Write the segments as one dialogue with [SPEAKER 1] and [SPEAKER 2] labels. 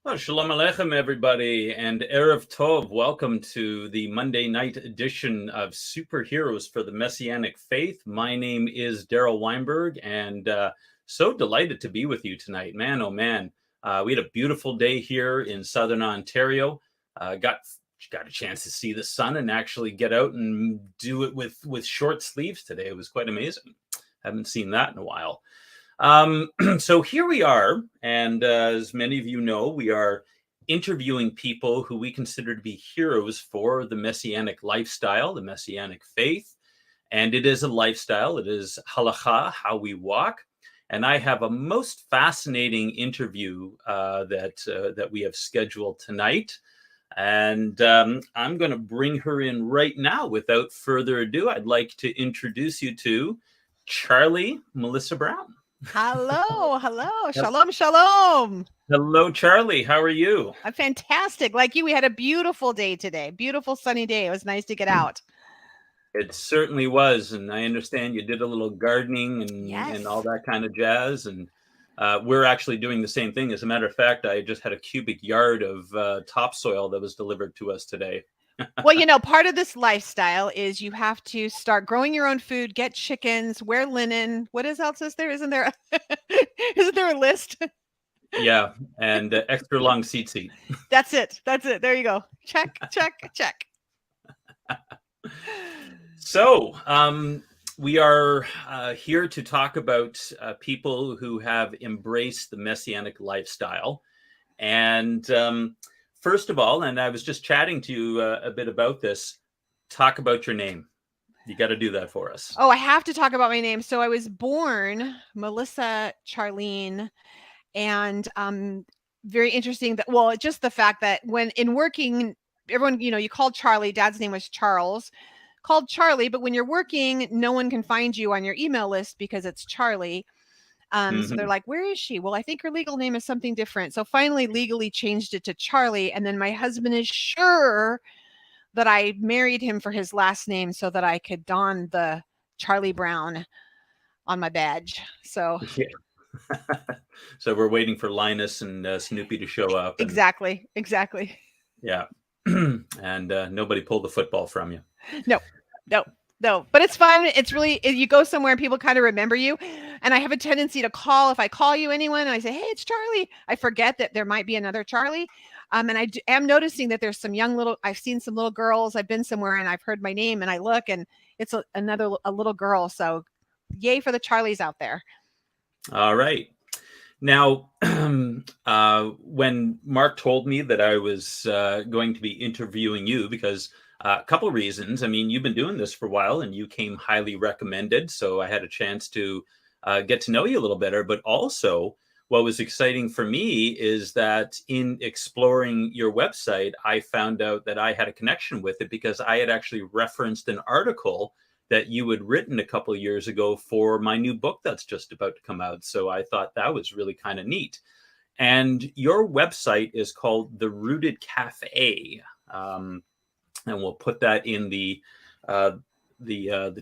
[SPEAKER 1] Oh, Shalom Aleichem, everybody, and Erev Tov. Welcome to the Monday night edition of Superheroes for the Messianic Faith. My name is Darryl Weinberg, and so delighted to be with you tonight. Man, oh man, we had a beautiful day here in Southern Ontario. Got a chance to see the sun and actually get out and do it with short sleeves today. It was quite amazing. Haven't seen that in a while. So here we are, and as many of you know, we are interviewing people who we consider to be heroes for the Messianic lifestyle, the Messianic faith, and it is a lifestyle. It is halacha, how we walk, and I have a most fascinating interview that we have scheduled tonight, and I'm going to bring her in right now. Without further ado, I'd like to introduce you to Charlie Melissa Brown.
[SPEAKER 2] Hello. Shalom.
[SPEAKER 1] Hello, Charlie. How are you?
[SPEAKER 2] I'm fantastic. Like you, we had a beautiful day today. Beautiful sunny day. It was nice to get out.
[SPEAKER 1] It certainly was. And I understand you did a little gardening and all that kind of jazz. And we're actually doing the same thing. As a matter of fact, I just had a cubic yard of topsoil that was delivered to us today.
[SPEAKER 2] Well, part of this lifestyle is you have to start growing your own food, get chickens, wear linen. What else is there? Isn't there a list?
[SPEAKER 1] Yeah, and extra long seat.
[SPEAKER 2] That's it. There you go. Check.
[SPEAKER 1] So we are here to talk about people who have embraced the Messianic lifestyle. And first of all, and I was just chatting to you a bit about this, talk about your name. You got to do that for us.
[SPEAKER 2] Oh, I have to talk about my name. So I was born Melissa Charlene, and very interesting just the fact that when in working, everyone, you called Charlie, dad's name was Charles, called Charlie, but when you're working, no one can find you on your email list because it's Charlie. So they're like, where is she? Well, I think her legal name is something different. So finally legally changed it to Charlie. And then my husband is sure that I married him for his last name so that I could don the Charlie Brown on my badge. So
[SPEAKER 1] yeah. So we're waiting for Linus and Snoopy to show up. And,
[SPEAKER 2] exactly.
[SPEAKER 1] Yeah. And nobody pulled the football from you.
[SPEAKER 2] No, but it's fun. It's really, you go somewhere and people kind of remember you. And I have a tendency to call, if I call you anyone and I say, hey, it's Charlie, I forget that there might be another Charlie. And I am noticing that there's some I've seen some little girls. I've been somewhere and I've heard my name and I look and it's a little girl. So yay for the Charlies out there.
[SPEAKER 1] All right. Now, when Mark told me that I was going to be interviewing you, because a couple of reasons. I mean, you've been doing this for a while and you came highly recommended. So I had a chance to get to know you a little better. But also, what was exciting for me is that in exploring your website, I found out that I had a connection with it because I had actually referenced an article that you had written a couple of years ago for my new book that's just about to come out. So I thought that was really kind of neat. And your website is called The Rooted Cafe. And we'll put that in the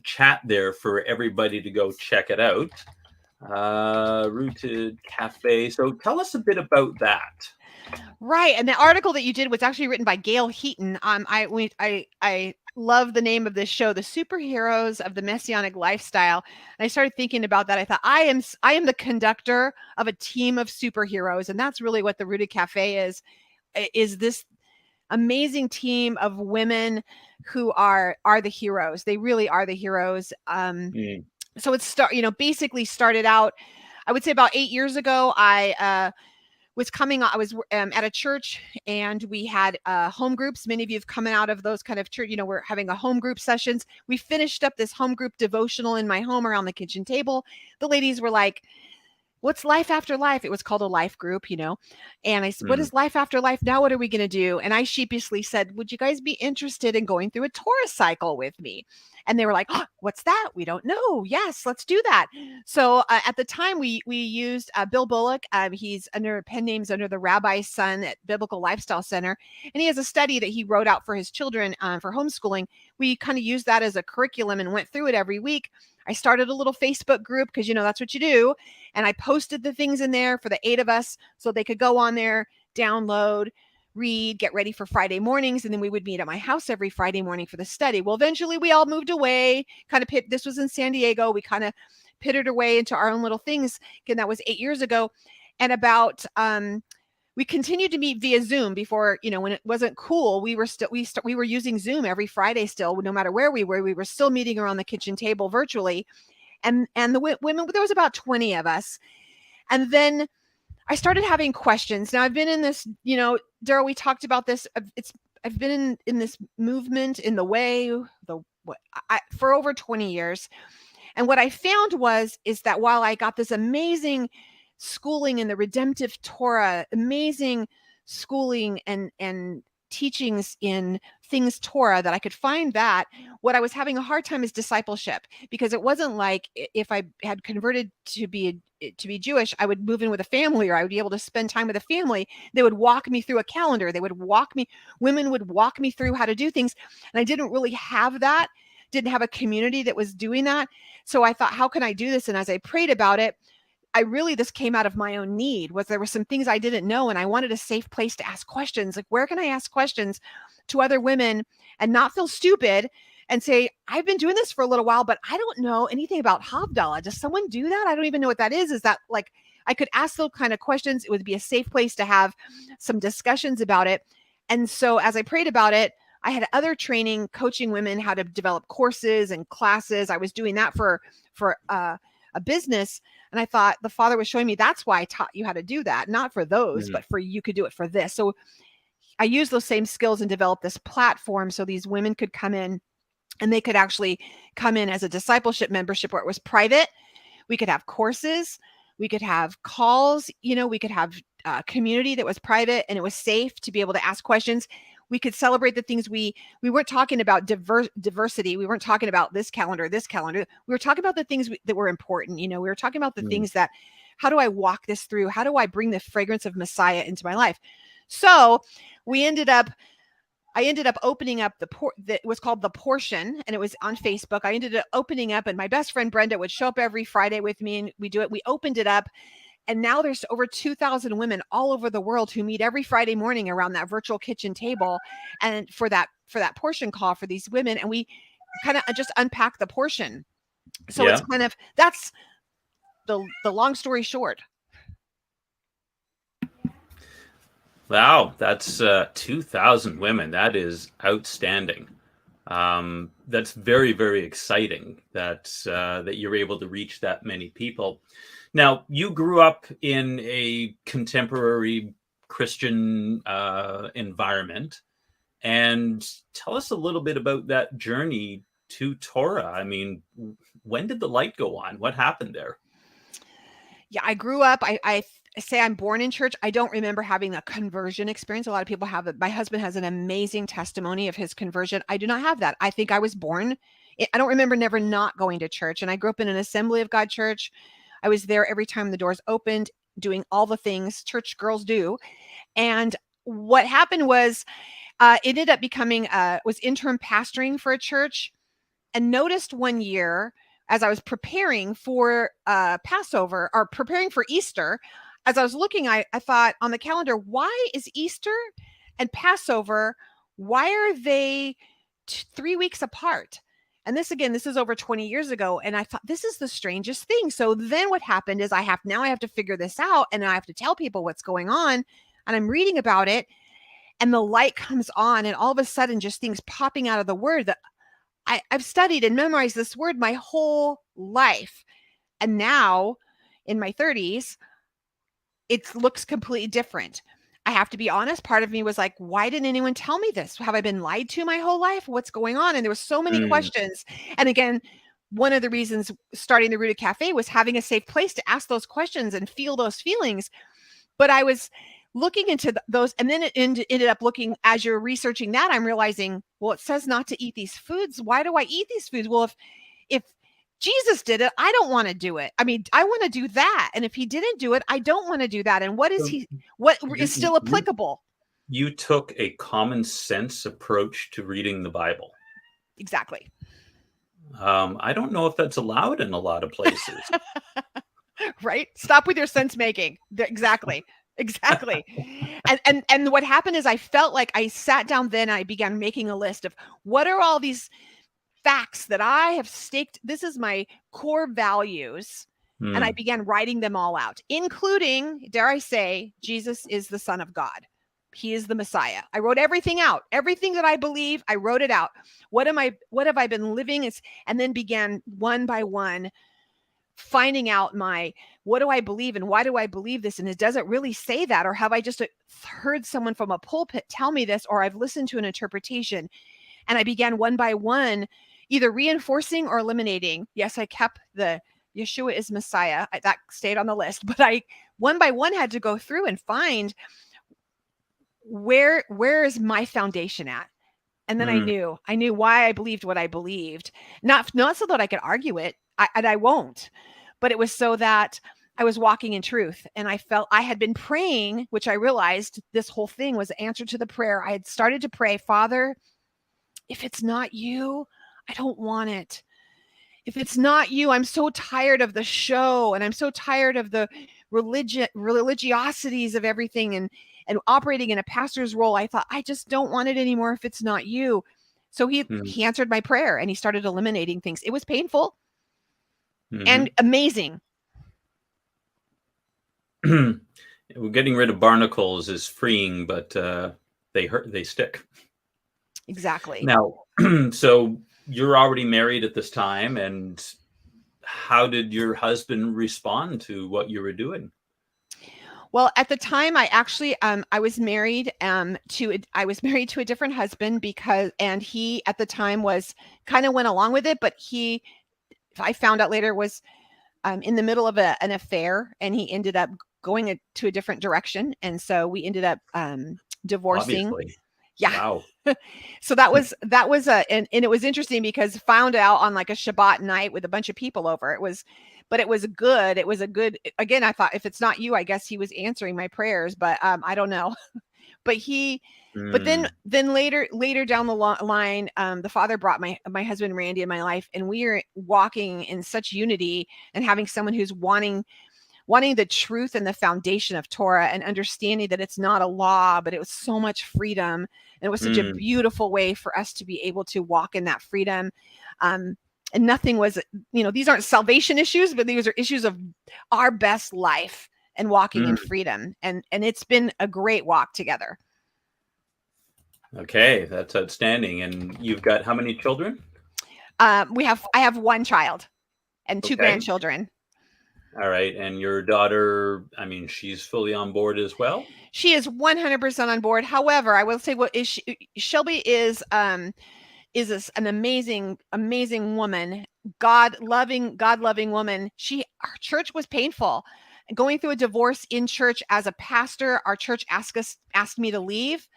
[SPEAKER 1] chat there for everybody to go check it out. Rooted Cafe. So tell us a bit about that.
[SPEAKER 2] Right, and the article that you did was actually written by Gail Heaton. I love the name of this show, The Superheroes of the Messianic Lifestyle. And I started thinking about that. I thought I am the conductor of a team of superheroes, and that's really what the Rooted Cafe is this amazing team of women who are the heroes. They really are the heroes. So it's basically started out, I would say about 8 years ago. I was at a church and we had home groups. Many of you have come out of those kind of church, we're having a home group sessions. We finished up this home group devotional in my home around the kitchen table. The ladies were like, what's life after life? It was called a life group, and I said, what is life after life? Now, what are we going to do? And I sheepishly said, would you guys be interested in going through a Torah cycle with me? And they were like, oh, what's that? We don't know. Yes, let's do that. So at the time we used Bill Bullock. He's under pen names under the Rabbi's son at Biblical Lifestyle Center. And he has a study that he wrote out for his children for homeschooling. We kind of used that as a curriculum and went through it every week. I started a little Facebook group because, that's what you do. And I posted the things in there for the 8 of us so they could go on there, download, read, get ready for Friday mornings. And then we would meet at my house every Friday morning for the study. Well, eventually we all moved away, this was in San Diego. We kind of pittered away into our own little things. Again, that was 8 years ago. And we continued to meet via Zoom before, when it wasn't cool. We were using Zoom every Friday still, no matter where we were still meeting around the kitchen table virtually. And the women, there was about 20 of us. And then I started having questions. Now I've been in this, Darryl, we talked about this. I've been in this movement in the way, for over 20 years. And what I found is that while I got this amazing schooling in the redemptive Torah, amazing schooling and teachings in things Torah, that I could find that, what I was having a hard time is discipleship, because it wasn't like if I had converted to be Jewish, I would move in with a family, or I would be able to spend time with a family. They would walk me through a calendar. Women would walk me through how to do things. And I didn't really have that, didn't have a community that was doing that. So I thought, how can I do this? And as I prayed about it, this came out of my own need. There were some things I didn't know, and I wanted a safe place to ask questions. Like, where can I ask questions to other women and not feel stupid and say, I've been doing this for a little while, but I don't know anything about Havdalah. Does someone do that? I don't even know what that is. Is that like, I could ask those kind of questions. It would be a safe place to have some discussions about it. And so as I prayed about it, I had other training, coaching women how to develop courses and classes. I was doing that for a business. And I thought the Father was showing me, that's why I taught you how to do that, not for those, but for you could do it for this. So I used those same skills and developed this platform so these women could come in, and they could actually come in as a discipleship membership where it was private. We could have courses, we could have calls, we could have a community that was private, and it was safe to be able to ask questions. We could celebrate the things we weren't talking about diversity. We weren't talking about this calendar. We were talking about the things that were important. We were talking about the things that, how do I walk this through? How do I bring the fragrance of Messiah into my life? So I ended up opening up that was called The Portion, and it was on Facebook. I ended up opening up, and my best friend Brenda would show up every Friday with me, and we do it. We opened it up. And now there's over 2,000 women all over the world who meet every Friday morning around that virtual kitchen table, and for that portion call for these women. And we kind of just unpack the portion. So it's that's the long story short.
[SPEAKER 1] Wow, that's 2,000 women. That is outstanding. That's very, very exciting that you're able to reach that many people. Now, you grew up in a contemporary Christian environment, and tell us a little bit about that journey to Torah. I mean, when did the light go on? What happened there?
[SPEAKER 2] Yeah, I grew up, I say I'm born in church. I don't remember having a conversion experience. A lot of people have it. My husband has an amazing testimony of his conversion. I do not have that. I think I was born. I don't remember never not going to church. And I grew up in an Assembly of God church. I was there every time the doors opened, doing all the things church girls do. And what happened was, it ended up becoming, was interim pastoring for a church, and noticed one year as I was preparing for Passover, or preparing for Easter, as I was looking, I thought on the calendar, why is Easter and Passover, why are they 3 weeks apart? And this is over 20 years ago. And I thought, this is the strangest thing. So then what happened is I have to figure this out, and I have to tell people what's going on. And I'm reading about it, and the light comes on, and all of a sudden just things popping out of the word that I've studied and memorized this word my whole life. And now in my 30s, it looks completely different. I have to be honest. Part of me was like, why didn't anyone tell me this? Have I been lied to my whole life? What's going on? And there were so many questions. And again, one of the reasons starting the Rooted Cafe was having a safe place to ask those questions and feel those feelings. But I was looking into those, and then it ended up looking, as you're researching that, I'm realizing, well, it says not to eat these foods. Why do I eat these foods? Well, if Jesus did it, I don't want to do it. I mean, I want to do that. And if he didn't do it, I don't want to do that. And what is still applicable?
[SPEAKER 1] You took a common sense approach to reading the Bible.
[SPEAKER 2] Exactly.
[SPEAKER 1] I don't know if that's allowed in a lot of places.
[SPEAKER 2] Right? Stop with your sense making. Exactly. Exactly. And what happened is I felt like I sat down then, I began making a list of what are all these facts that I have staked. This is my core values. And I began writing them all out, including, dare I say, Jesus is the Son of God. He is the Messiah. I wrote everything out. Everything that I believe, I wrote it out. What have I been living? And then began one by one finding out what do I believe and why do I believe this? And it doesn't really say that, or have I just heard someone from a pulpit tell me this, or I've listened to an interpretation. And I began one by one, either reinforcing or eliminating. Yes, I kept the Yeshua is Messiah. That stayed on the list, but I one by one had to go through and find where is my foundation at. And then I knew why I believed what I believed, not so that I could argue it, and I won't, but it was so that I was walking in truth. And I felt I had been praying, which I realized this whole thing was the answer to the prayer. I had started to pray, Father, if it's not you, I don't want it. If it's not you, I'm so tired of the show, and I'm so tired of the religiosities of everything and operating in a pastor's role. I thought, I just don't want it anymore if it's not you. So he answered my prayer, and he started eliminating things. It was painful and amazing.
[SPEAKER 1] Getting rid of barnacles is freeing, but they stick.
[SPEAKER 2] Exactly.
[SPEAKER 1] Now, so you're already married at this time, and how did your husband respond to what you were doing?
[SPEAKER 2] Well, at the time, I actually I was married to a different husband and he at the time was kind of went along with it, but I found out later, was in the middle of an affair, and he ended up going to a different direction, and so we ended up divorcing.
[SPEAKER 1] Obviously.
[SPEAKER 2] Yeah.
[SPEAKER 1] Wow.
[SPEAKER 2] So that was and it was interesting because found out on like a Shabbat night with a bunch of people over. It was a good, again, I thought, if it's not you, I guess he was answering my prayers, but I don't know. But then later down the line, the Father brought my husband Randy in my life, and we are walking in such unity and having someone who's wanting the truth and the foundation of Torah, and understanding that it's not a law, but it was so much freedom. And it was such a beautiful way for us to be able to walk in that freedom. And nothing was, these aren't salvation issues, but these are issues of our best life and walking in freedom. And it's been a great walk together.
[SPEAKER 1] Okay, that's outstanding. And you've got how many children?
[SPEAKER 2] I have one child and two grandchildren. All
[SPEAKER 1] right. And your daughter, she's fully on board as well?
[SPEAKER 2] She is 100% on board. However, I will say Shelby is an amazing, amazing woman, God-loving woman. Our church was painful. Going through a divorce in church as a pastor, our church asked me to leave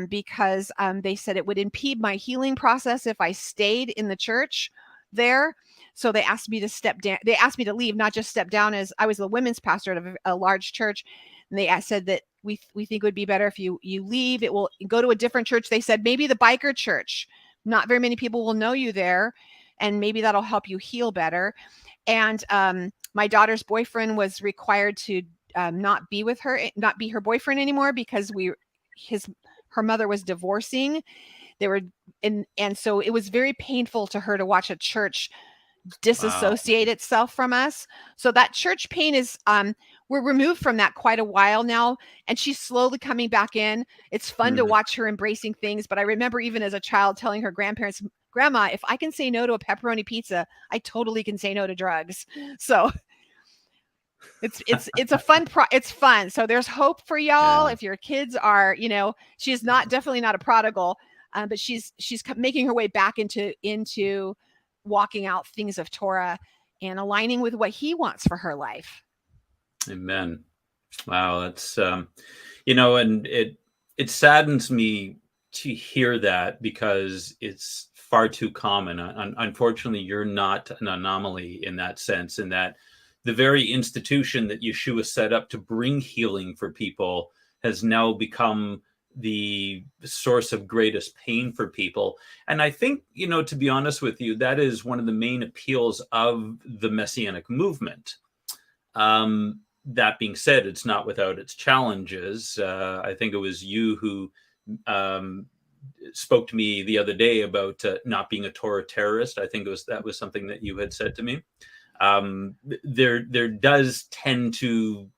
[SPEAKER 2] because they said it would impede my healing process if I stayed in the church there. So they asked me to step down. They asked me to leave, not just step down, as I was the women's pastor at a large church. And they said that we think it would be better if you leave. It will go to a different church. They said maybe the biker church. Not very many people will know you there, and maybe that'll help you heal better. And my daughter's boyfriend was required to not be her boyfriend anymore because her mother was divorcing. They were and so it was very painful to her to watch a church disassociate itself from us. So that church pain is we're removed from that quite a while now, and she's slowly coming back in. It's fun to watch her embracing things, but I remember even as a child telling her grandparents, Grandma, if I can say no to a pepperoni pizza, I totally can say no to drugs. So it's a fun it's fun. So there's hope for y'all. If your kids are, she's definitely not a prodigal, but she's making her way back into walking out things of Torah and aligning with what he wants for her life.
[SPEAKER 1] Amen. Wow. That's, and it saddens me to hear that because it's far too common. Unfortunately, you're not an anomaly in that sense, in that the very institution that Yeshua set up to bring healing for people has now become the source of greatest pain for people. And I think, to be honest with you, that is one of the main appeals of the Messianic movement. that being said, it's not without its challenges. I think it was you who um, spoke to me the other day about not being a Torah terrorist. I think that was something that you had said to me. There does tend to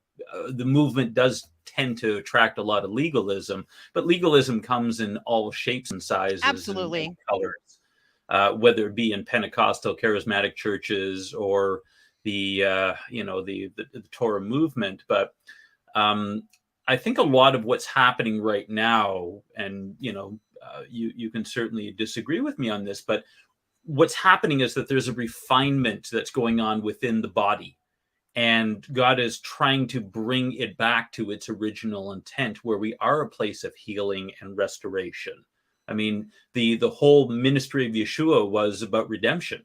[SPEAKER 1] the movement does tend to attract a lot of legalism, but legalism comes in all shapes and sizes and
[SPEAKER 2] Absolutely.
[SPEAKER 1] colors, whether it be in Pentecostal charismatic churches or the Torah movement. But I think a lot of what's happening right now, and you can certainly disagree with me on this, but what's happening is that there's a refinement that's going on within the body, and God is trying to bring it back to its original intent, where we are a place of healing and restoration. I mean, the whole ministry of Yeshua was about redemption,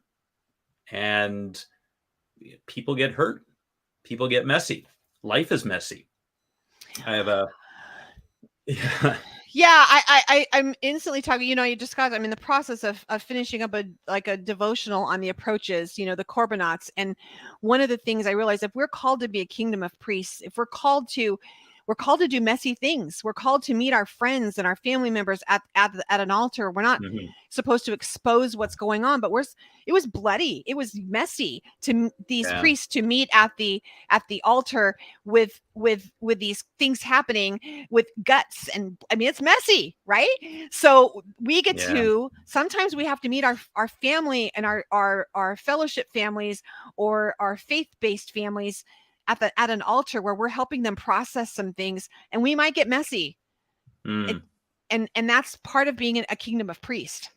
[SPEAKER 1] and people get hurt, people get messy, life is messy. I have a
[SPEAKER 2] Yeah, I'm instantly talking. You just got. I'm in the process of finishing up a devotional on the approaches. The Corbanots, and one of the things I realized, if we're called to be a kingdom of priests, if we're called to do messy things. We're called to meet our friends and our family members at an altar. We're not supposed to expose what's going on, but it was bloody. It was messy to these priests to meet at the altar with these things happening with guts. And I mean, it's messy, right? So we get to, sometimes we have to meet our family and our fellowship families or our faith-based families at an altar where we're helping them process some things, and we might get messy. And that's part of being a kingdom of priests.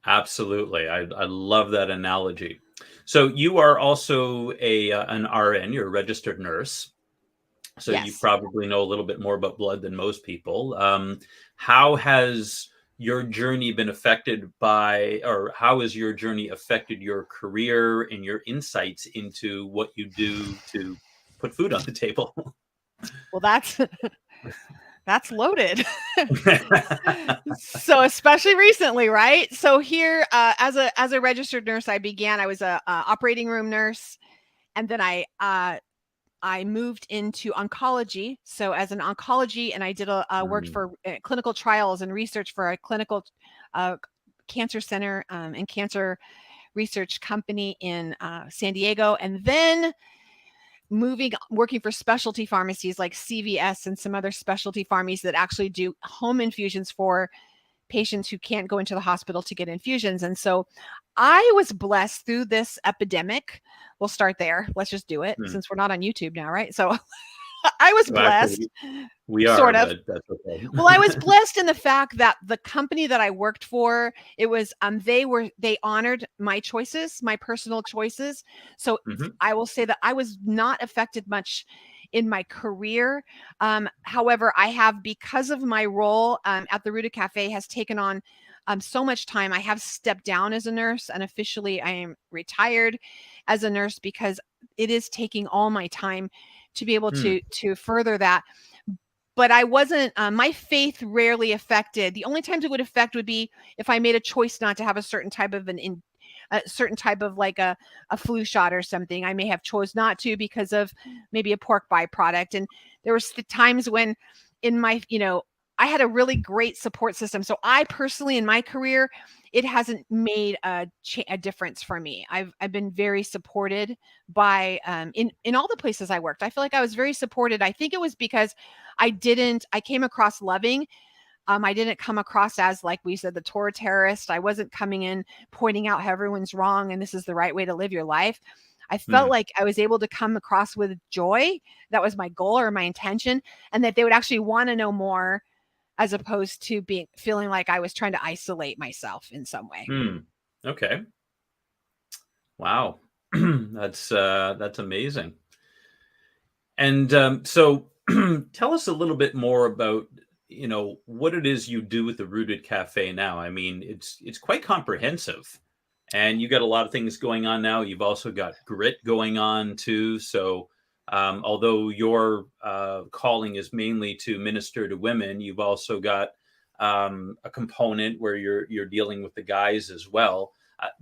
[SPEAKER 1] Absolutely. I love that analogy. So you are also an RN, you're a registered nurse. So you probably know a little bit more about blood than most people. How has your journey been affected by, or how has your journey affected your career and your insights into what you do to put food on the table?
[SPEAKER 2] Well, that's loaded. So especially recently, right? So here, as a registered nurse, I was a operating room nurse, and then I moved into oncology. So as an oncology, and I did worked for clinical trials and research for a clinical cancer center and cancer research company in San Diego, and then working for specialty pharmacies like CVS and some other specialty pharmacies that actually do home infusions for patients who can't go into the hospital to get infusions. And so I was blessed through this epidemic. We'll start there. Let's just do it since we're not on YouTube now, right? So I was blessed.
[SPEAKER 1] Actually, we are,
[SPEAKER 2] sort of.
[SPEAKER 1] but that's okay.
[SPEAKER 2] Well, I was blessed in the fact that the company that I worked for, it was they honored my choices, my personal choices. So I will say that I was not affected much in my career. However, I have, because of my role at the Rooted Cafe has taken on so much time. I have stepped down as a nurse, and officially I am retired as a nurse because it is taking all my time to be able to further that. But I wasn't, my faith rarely affected. The only times it would affect would be if I made a choice not to have a certain type of like a flu shot or something. I may have chose not to because of maybe a pork byproduct. And there was the times when in my, I had a really great support system. So I personally, in my career, it hasn't made a difference for me. I've been very supported by in all the places I worked. I feel like I was very supported. I think it was because I came across loving. I didn't come across as, like we said, the Torah terrorist. I wasn't coming in pointing out how everyone's wrong and this is the right way to live your life. I felt like I was able to come across with joy. That was my goal or my intention, and that they would actually want to know more, as opposed to feeling like I was trying to isolate myself in some way.
[SPEAKER 1] Okay. Wow. That's amazing. And so tell us a little bit more about, what it is you do with the Rooted Cafe now. I mean, it's quite comprehensive, and you got a lot of things going on now. You've also got grit going on too. So although your calling is mainly to minister to women, you've also got a component where you're dealing with the guys as well.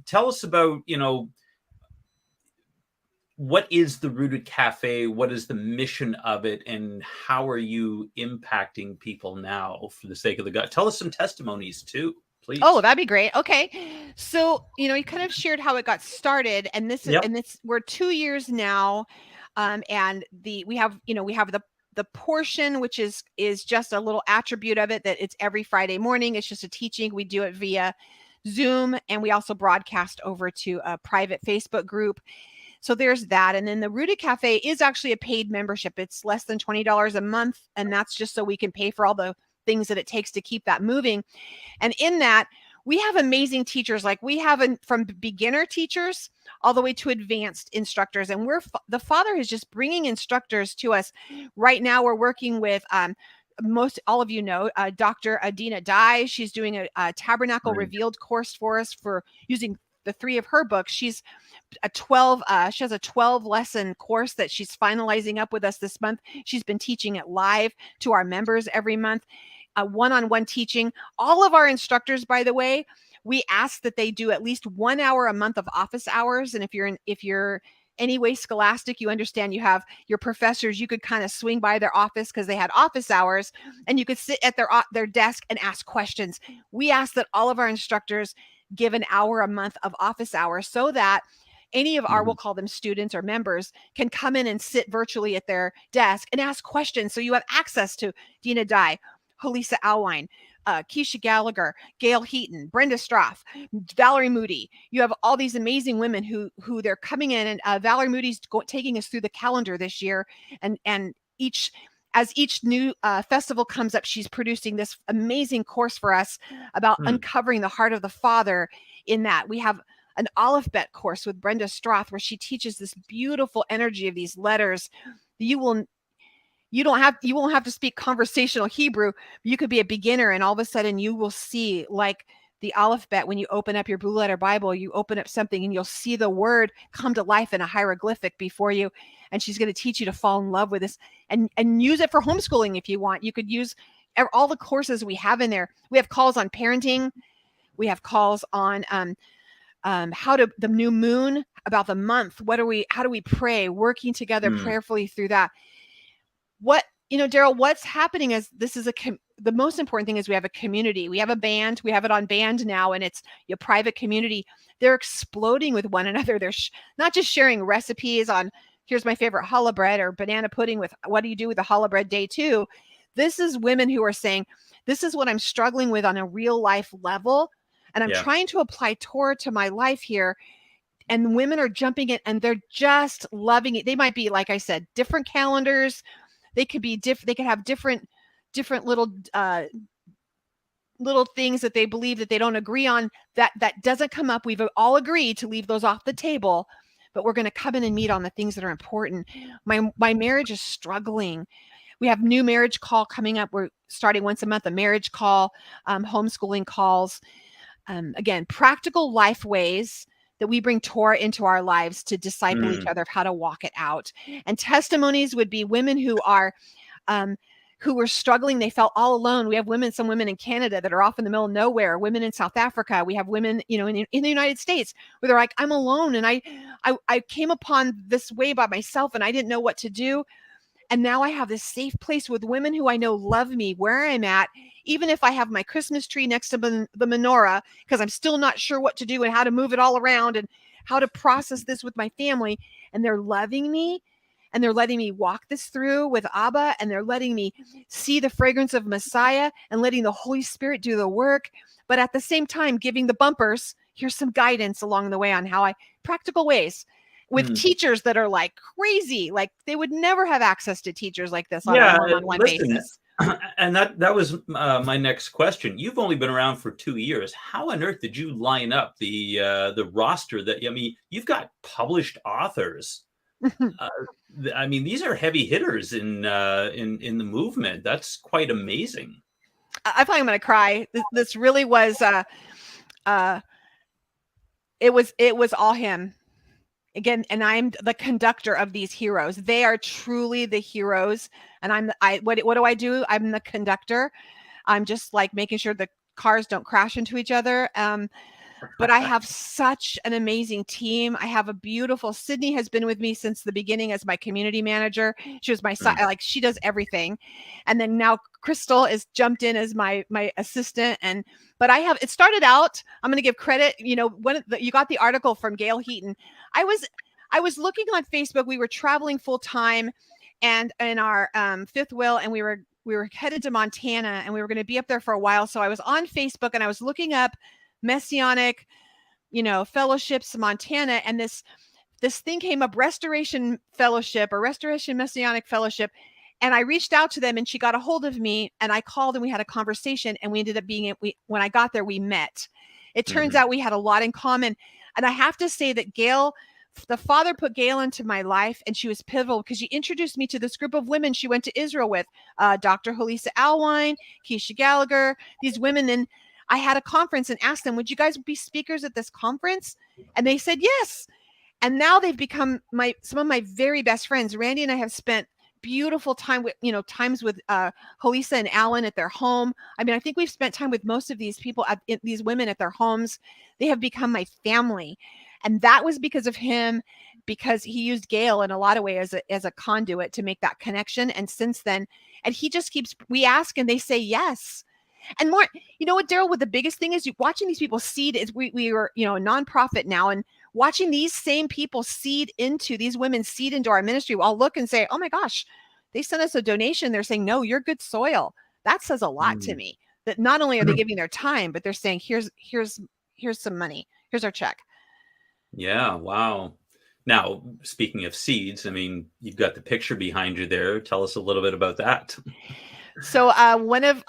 [SPEAKER 1] Tell us about, what is the Rooted Cafe? What is the mission of it? And how are you impacting people now for the sake of the God? Tell us some testimonies too,
[SPEAKER 2] Oh,
[SPEAKER 1] please.
[SPEAKER 2] that'd be great. Okay. So, you kind of shared how it got started, and
[SPEAKER 1] Yep.
[SPEAKER 2] we're 2 years now. And we have the portion, which is just a little attribute of it, that it's every Friday morning. It's just a teaching. We do it via Zoom, and we also broadcast over to a private Facebook group. So there's that. And then the Rooted Cafe is actually a paid membership. It's less than $20 a month, and that's just so we can pay for all the things that it takes to keep that moving. And in that, we have amazing teachers. Like, we have from beginner teachers all the way to advanced instructors. And the Father is just bringing instructors to us. Right now, we're working with most all of Dr. Adina Dye. She's doing a Tabernacle
[SPEAKER 1] Right.
[SPEAKER 2] Revealed course for us for using the 3 of her books. She has a 12 lesson course that she's finalizing up with us this month. She's been teaching it live to our members every month, one-on-one teaching. All of our instructors, by the way, we ask that they do at least 1 hour a month of office hours. And if you're anyway scholastic, you understand you have your professors, you could kind of swing by their office because they had office hours, and you could sit at their desk and ask questions. We ask that all of our instructors give an hour a month of office hours, so that any of our, we'll call them students or members, can come in and sit virtually at their desk and ask questions. So you have access to Dina Dye, Halisa Alwine, Keisha Gallagher, Gail Heaton, Brenda Straff, Valerie Moody. You have all these amazing women who they're coming in, and Valerie Moody's taking us through the calendar this year, and as each new festival comes up, she's producing this amazing course for us about uncovering the heart of the Father. In that, we have an Aleph-Bet course with Brenda Strath, where she teaches this beautiful energy of these letters. You won't have to speak conversational Hebrew. You could be a beginner, and all of a sudden you will see, like the Aleph-Bet, when you open up your Blue Letter Bible, you open up something and you'll see the word come to life in a hieroglyphic before you. And she's going to teach you to fall in love with this and use it for homeschooling if you want. You could use all the courses we have in there. We have calls on parenting. We have calls on the new moon, about the month. How do we pray, working together prayerfully through that? Darryl, what's happening is the most important thing is we have a community. We have a band. We have it on band now, and it's a private community. They're exploding with one another. They're not just sharing recipes on, here's my favorite challah bread, or banana pudding with, what do you do with the challah bread day 2? This is women who are saying, this is what I'm struggling with on a real life level, and I'm trying to apply Torah to my life here. And women are jumping in, and they're just loving it. They might be, like I said, different calendars. They could be different. They could have different little things that they believe that they don't agree on. That doesn't come up. We've all agreed to leave those off the table, but we're going to come in and meet on the things that are important. My marriage is struggling. We have new marriage call coming up. We're starting once a month, a marriage call, homeschooling calls. Again, practical life ways that we bring Torah into our lives to disciple each other of how to walk it out. And testimonies would be women who were struggling. They felt all alone. We have some women in Canada that are off in the middle of nowhere, women in South Africa. We have women, in the United States, where they're like, I'm alone. And I came upon this way by myself, and I didn't know what to do. And now I have this safe place with women who I know love me where I'm at, even if I have my Christmas tree next to the menorah, because I'm still not sure what to do and how to move it all around and how to process this with my family. And they're loving me, and they're letting me walk this through with Abba, and they're letting me see the fragrance of Messiah and letting the Holy Spirit do the work. But at the same time, giving the bumpers, here's some guidance along the way on practical ways, with teachers that are like crazy. Like, they would never have access to teachers like this on a one-on-one basis.
[SPEAKER 1] And that was my next question. You've only been around for 2 years. How on earth did you line up the roster you've got published authors. These are heavy hitters in the movement. That's quite amazing.
[SPEAKER 2] I feel like I'm going to cry. This really was, it was all him. Again, and I'm the conductor of these heroes. They are truly the heroes. And what do I do? I'm the conductor. I'm just like making sure the cars don't crash into each other. but I have such an amazing team. I have a beautiful, Sydney has been with me since the beginning as my community manager. She was my side, like she does everything. And then now Crystal is jumped in as my assistant. But I have, it started out, I'm going to give credit, when you got the article from Gail Heaton, I was looking on Facebook. We were traveling full time and in our fifth wheel, and we were headed to Montana, and we were going to be up there for a while. So I was on Facebook and I was looking up Messianic, fellowships, Montana, and this thing came up, Restoration Fellowship or Restoration Messianic Fellowship. And I reached out to them, and she got a hold of me, and I called and we had a conversation, and we ended up when I got there, we met. It turns out we had a lot in common. And I have to say that Gail, the Father put Gail into my life, and she was pivotal because she introduced me to this group of women she went to Israel with, Dr. Halisa Alwine, Keisha Gallagher, these women. And I had a conference and asked them, would you guys be speakers at this conference? And they said yes. And now they've become some of my very best friends. Randy and I have spent beautiful time with, times with Halisa and Alan at their home. I mean, I think we've spent time with most of these people, these women at their homes. They have become my family. And that was because of him, because he used Gail in a lot of ways as a conduit to make that connection. And since then, and he just we ask and they say yes. And more, what, Darryl, what the biggest thing is, watching these people seed is we are, a nonprofit now, and watching these same people these women seed into our ministry. I'll look and say, oh my gosh, they sent us a donation. They're saying, no, you're good soil. That says a lot to me, that not only are they giving their time, but they're saying, here's some money. Here's our check.
[SPEAKER 1] Yeah. Wow. Now, speaking of seeds, I mean, you've got the picture behind you there. Tell us a little bit about that.
[SPEAKER 2] So one of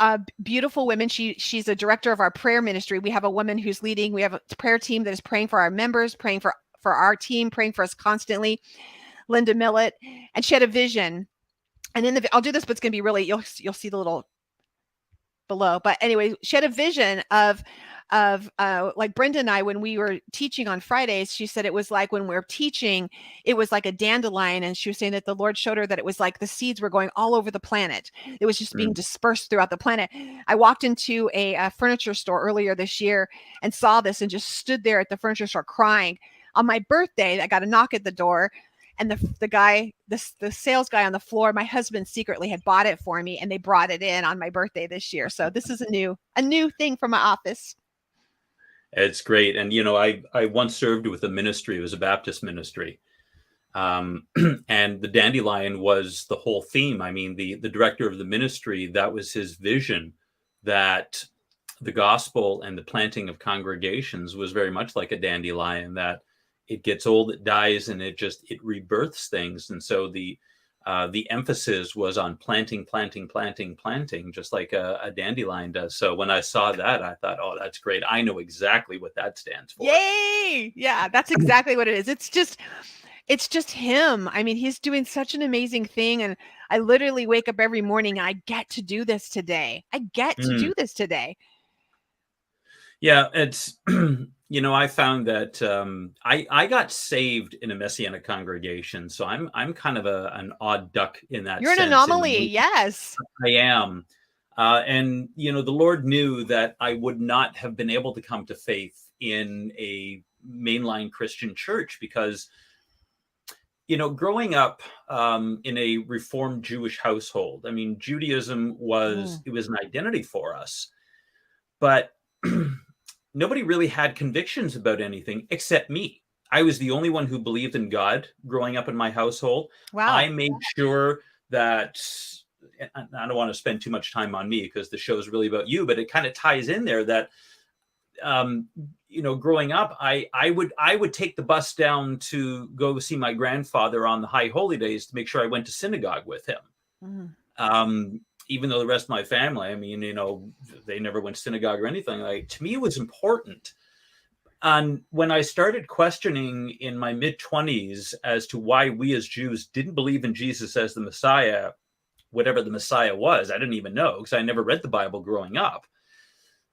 [SPEAKER 2] beautiful women, she's a director of our prayer ministry. We have a woman who's leading. We have a prayer team that is praying for our members, praying for our team, praying for us constantly, Linda Millett. And she had a vision. And I'll do this, but it's going to be really, you'll see the little below. But anyway, she had a vision of like Brenda and I, when we were teaching on Fridays, she said it was like when we're teaching, it was like a dandelion. And she was saying that the Lord showed her that it was like the seeds were going all over the planet. It was just being dispersed throughout the planet. I walked into a furniture store earlier this year and saw this and just stood there at the furniture store crying. On my birthday, I got a knock at the door. And the guy, the sales guy on the floor, my husband secretly had bought it for me, and they brought it in on my birthday this year. So this is a new thing from my office.
[SPEAKER 1] It's great. And, I once served with a ministry. It was a Baptist ministry. And the dandelion was the whole theme. I mean, the director of the ministry, that was his vision, that the gospel and the planting of congregations was very much like a dandelion, that it gets old, it dies, and it rebirths things. And so the emphasis was on planting, just like a dandelion does. So when I saw that, I thought, oh, that's great. I know exactly what that stands for.
[SPEAKER 2] Yay! Yeah, that's exactly what it is. It's just him. I mean, he's doing such an amazing thing. And I literally wake up every morning. I get to do this today.
[SPEAKER 1] Yeah, it's, I found that I got saved in a Messianic congregation. So I'm kind of an odd duck in that sense.
[SPEAKER 2] You're an anomaly. Yes.
[SPEAKER 1] I am. And, the Lord knew that I would not have been able to come to faith in a mainline Christian church because, growing up in a Reformed Jewish household, I mean, Judaism was an identity for us, but nobody really had convictions about anything except me. I was the only one who believed in God growing up in my household.
[SPEAKER 2] Wow.
[SPEAKER 1] I made sure that, I don't want to spend too much time on me because the show is really about you, but it kind of ties in there that, growing up, I would take the bus down to go see my grandfather on the high holy days to make sure I went to synagogue with him. Even though the rest of my family, I mean, they never went to synagogue or anything. Like, to me, it was important. And when I started questioning in my mid-20s as to why we as Jews didn't believe in Jesus as the Messiah, whatever the Messiah was, I didn't even know because I never read the Bible growing up.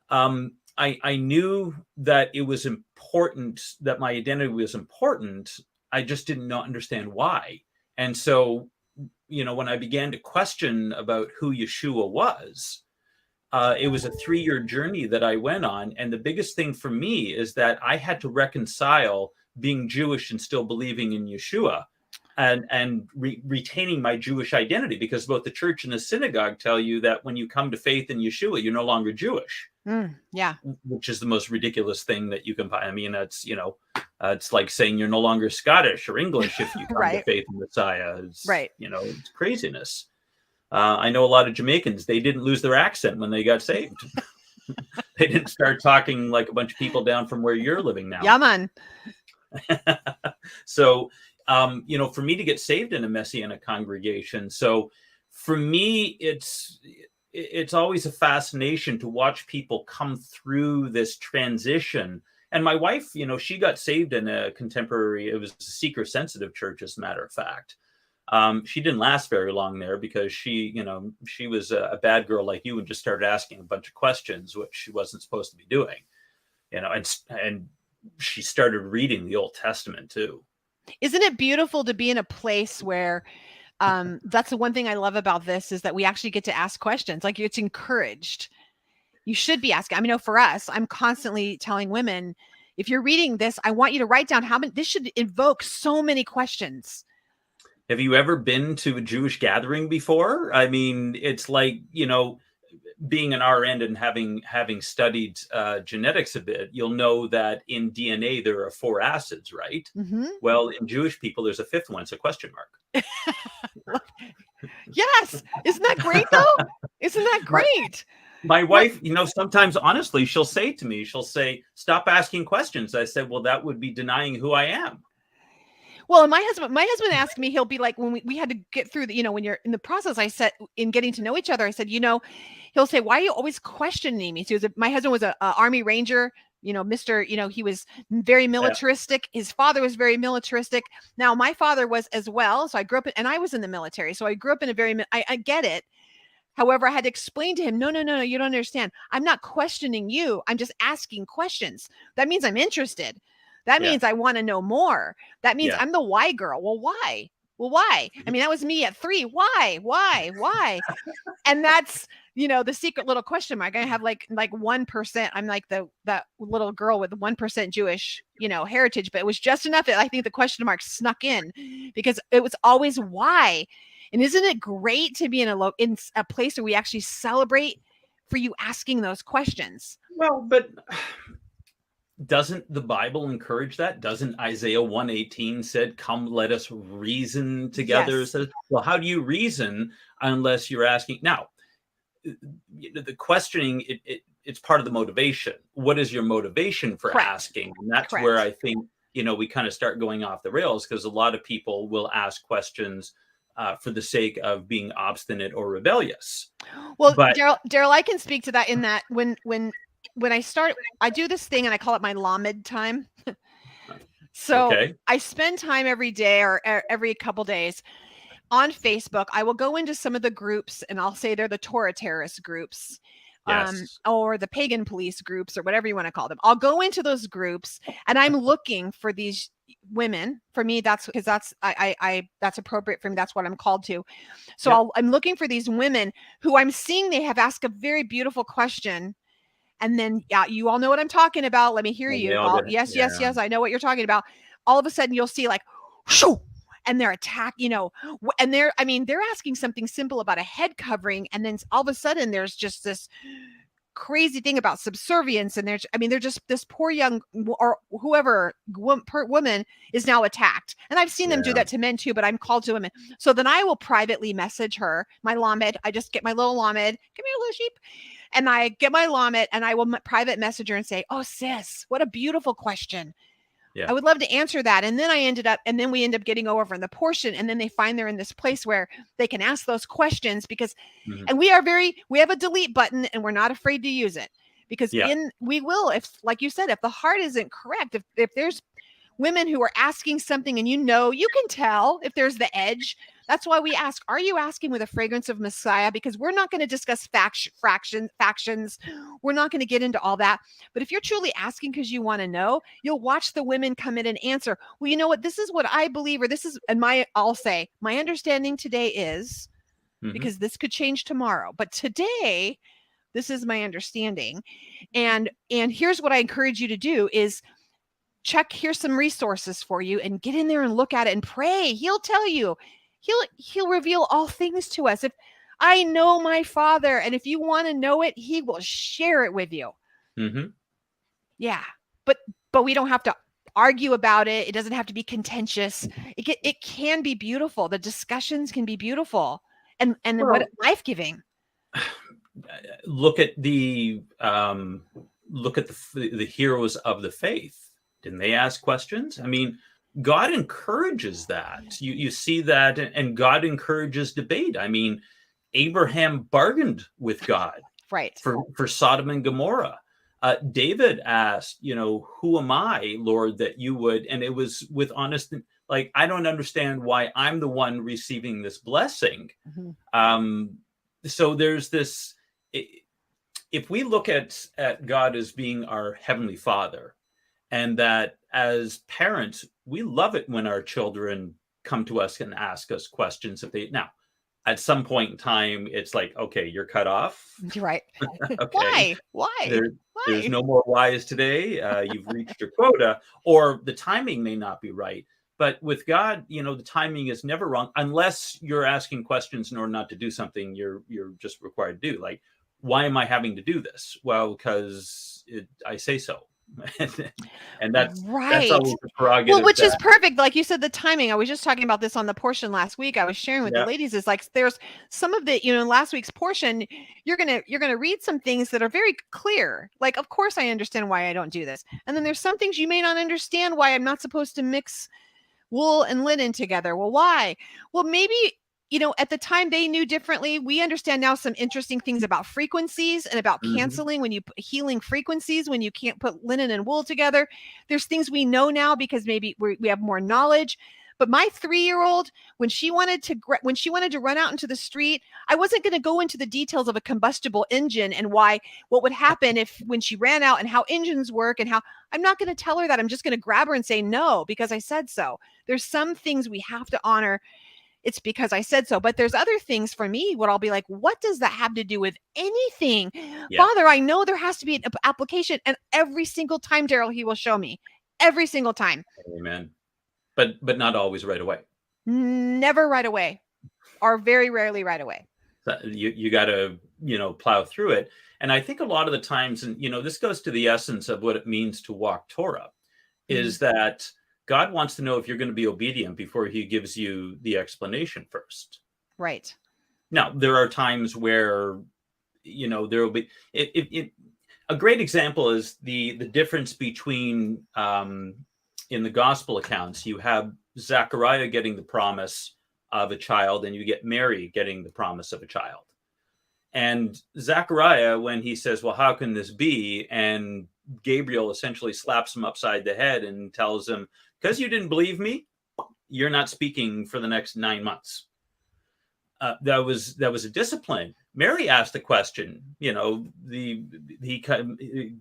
[SPEAKER 1] I knew that it was important, that my identity was important. I just didn't understand why. And so, when I began to question about who Yeshua was, it was a 3-year journey that I went on. And the biggest thing for me is that I had to reconcile being Jewish and still believing in Yeshua and retaining my Jewish identity, because both the church and the synagogue tell you that when you come to faith in Yeshua, you're no longer Jewish.
[SPEAKER 2] Yeah.
[SPEAKER 1] Which is the most ridiculous thing that you can find. I mean, that's, it's like saying you're no longer Scottish or English if you come to faith in Messiah. It's, it's craziness. I know a lot of Jamaicans, they didn't lose their accent when they got saved. They didn't start talking like a bunch of people down from where you're living now.
[SPEAKER 2] Yeah, man.
[SPEAKER 1] So, for me to get saved in a Messianic congregation. So for me, it's always a fascination to watch people come through this transition. And my wife, she got saved in a contemporary, it was a seeker-sensitive church, as a matter of fact. She didn't last very long there because she was a bad girl like you and just started asking a bunch of questions, which she wasn't supposed to be doing, and she started reading the Old Testament too.
[SPEAKER 2] Isn't it beautiful to be in a place where that's the one thing I love about this, is that we actually get to ask questions. Like, it's encouraged. You should be asking. I mean, for us, I'm constantly telling women, if you're reading this, I want you to write down how many, this should invoke so many questions.
[SPEAKER 1] Have you ever been to a Jewish gathering before? I mean, it's like, being an RN and having studied genetics a bit, you'll know that in DNA there are 4 acids, right?
[SPEAKER 2] Mm-hmm.
[SPEAKER 1] Well, in Jewish people, there's a 5th one. It's a question mark.
[SPEAKER 2] Yes. Isn't that great, though? Isn't that great?
[SPEAKER 1] My wife, sometimes honestly, she'll say, stop asking questions. I said, well, that would be denying who I am.
[SPEAKER 2] Well, my husband asked me, he'll be like, when we had to get through the, when you're in the process, I said, in getting to know each other, I said, he'll say, why are you always questioning me? So my husband was a Army Ranger, Mr., he was very militaristic. Yeah. His father was very militaristic. Now my father was as well. So I grew up and I was in the military. So I grew up in a very, I get it. However, I had to explain to him, no, you don't understand. I'm not questioning you. I'm just asking questions. That means I'm interested. That means I want to know more. That means I'm the why girl. Well, why? I mean, that was me at 3. Why? And that's, the secret little question mark. I have like 1%. I'm like that little girl with 1% Jewish, heritage, but it was just enough that I think the question mark snuck in, because it was always why. And isn't it great to be in a place where we actually celebrate for you asking those questions?
[SPEAKER 1] Well, but doesn't the Bible encourage that? Doesn't Isaiah 1:18 said, come, let us reason together? Yes. So, well, how do you reason unless you're asking? Now, the questioning, it's part of the motivation. What is your motivation for asking? And that's where I think, we kind of start going off the rails, because a lot of people will ask questions for the sake of being obstinate or rebellious.
[SPEAKER 2] Well, Darryl, I can speak to that in that when I do this thing and I call it my Lamed time. So I spend time every day or every couple days on Facebook. I will go into some of the groups and I'll say they're the Torah terrorist groups, or the pagan police groups, or whatever you want to call them. I'll go into those groups and I'm looking for these women. For me, that's because that's appropriate for me. That's what I'm called to. So I'm looking for these women who I'm seeing they have asked a very beautiful question. And then, you all know what I'm talking about. Let me hear you. Yes. I know what you're talking about. All of a sudden you'll see like, shoo, and they're and they're asking something simple about a head covering. And then all of a sudden there's just this crazy thing about subservience. And they're just, this poor young, or whoever woman is now attacked. And I've seen them do that to men too, but I'm called to women. So then I will privately message her, my Lamed. I just get my little Lamed, give me a little sheep. And I get my Lamed and I will private message her and say, oh, sis, what a beautiful question. Yeah. I would love to answer that. And then we end up getting over in the portion. And then they find they're in this place where they can ask those questions because, and we have a delete button and we're not afraid to use it, because we will, if, like you said, if the heart isn't correct, if there's women who are asking something and you can tell if there's the edge. That's why we ask, are you asking with a fragrance of Messiah? Because we're not going to discuss factions. We're not going to get into all that. But if you're truly asking because you want to know, you'll watch the women come in and answer. Well, you know what? This is what I believe, or this is, and I'll say, my understanding today is, because this could change tomorrow. But today, This is my understanding. And here's what I encourage you to do is check, here's some resources for you, and get in there and look at it and pray. He'll tell you, he'll reveal all things to us. If I know my Father, and if you want to know it, he will share it with you.
[SPEAKER 1] Mm-hmm.
[SPEAKER 2] Yeah. But we don't have to argue about it. It doesn't have to be contentious. It can be beautiful. The discussions can be beautiful and
[SPEAKER 1] Well,
[SPEAKER 2] what life-giving.
[SPEAKER 1] Look at the heroes of the faith. Didn't they ask questions? I mean, God encourages that. You see that, and God encourages debate. I mean, Abraham bargained with God
[SPEAKER 2] Right.
[SPEAKER 1] for Sodom and Gomorrah. David asked, who am I, Lord, that you would? And it was with honest, like, I don't understand why I'm the one receiving this blessing.
[SPEAKER 2] Mm-hmm.
[SPEAKER 1] So there's this, if we look at God as being our Heavenly Father, and that as parents, we love it when our children come to us and ask us questions. Now, at some point in time, it's like, okay, you're cut off.
[SPEAKER 2] Right.
[SPEAKER 1] Okay.
[SPEAKER 2] Why?
[SPEAKER 1] There's no more whys today. You've reached your quota, or the timing may not be right. But with God, the timing is never wrong, unless you're asking questions in order not to do something you're just required to do. Like, why am I having to do this? Well, because I say so. And that's
[SPEAKER 2] right.
[SPEAKER 1] always the prerogative.
[SPEAKER 2] Well, which is perfect. Like you said, the timing. I was just talking about this on the portion last week. I was sharing with the ladies is like there's some of the, last week's portion, you're gonna read some things that are very clear. Like, of course I understand why I don't do this. And then there's some things you may not understand why I'm not supposed to mix wool and linen together. Well, why? Well, maybe at the time they knew differently. We understand now some interesting things about frequencies and about canceling when you healing frequencies, when you can't put linen and wool together. There's things we know now because maybe we have more knowledge. But my 3-year-old, when she wanted to run out into the street, I wasn't going to go into the details of a combustible engine and what would happen when she ran out and how engines work and how. I'm not going to tell her that. I'm just going to grab her and say no because I said so. There's some things we have to honor. It's because I said so. But there's other things for me what I'll be like, what does that have to do with anything? Yeah. Father, I know there has to be an application. And every single time, Darryl, he will show me. Every single time.
[SPEAKER 1] Amen. But not always right away.
[SPEAKER 2] Never right away. Or very rarely right away.
[SPEAKER 1] So you got to, plow through it. And I think a lot of the times, and, this goes to the essence of what it means to walk Torah, is that God wants to know if you're going to be obedient before he gives you the explanation first.
[SPEAKER 2] Right.
[SPEAKER 1] Now, there are times where, there will be a great example is the difference between in the gospel accounts, you have Zechariah getting the promise of a child and you get Mary getting the promise of a child. And Zechariah, when he says, well, how can this be? And Gabriel essentially slaps him upside the head and tells him, because you didn't believe me, you're not speaking for the next 9 months. That was a discipline. Mary asked the question.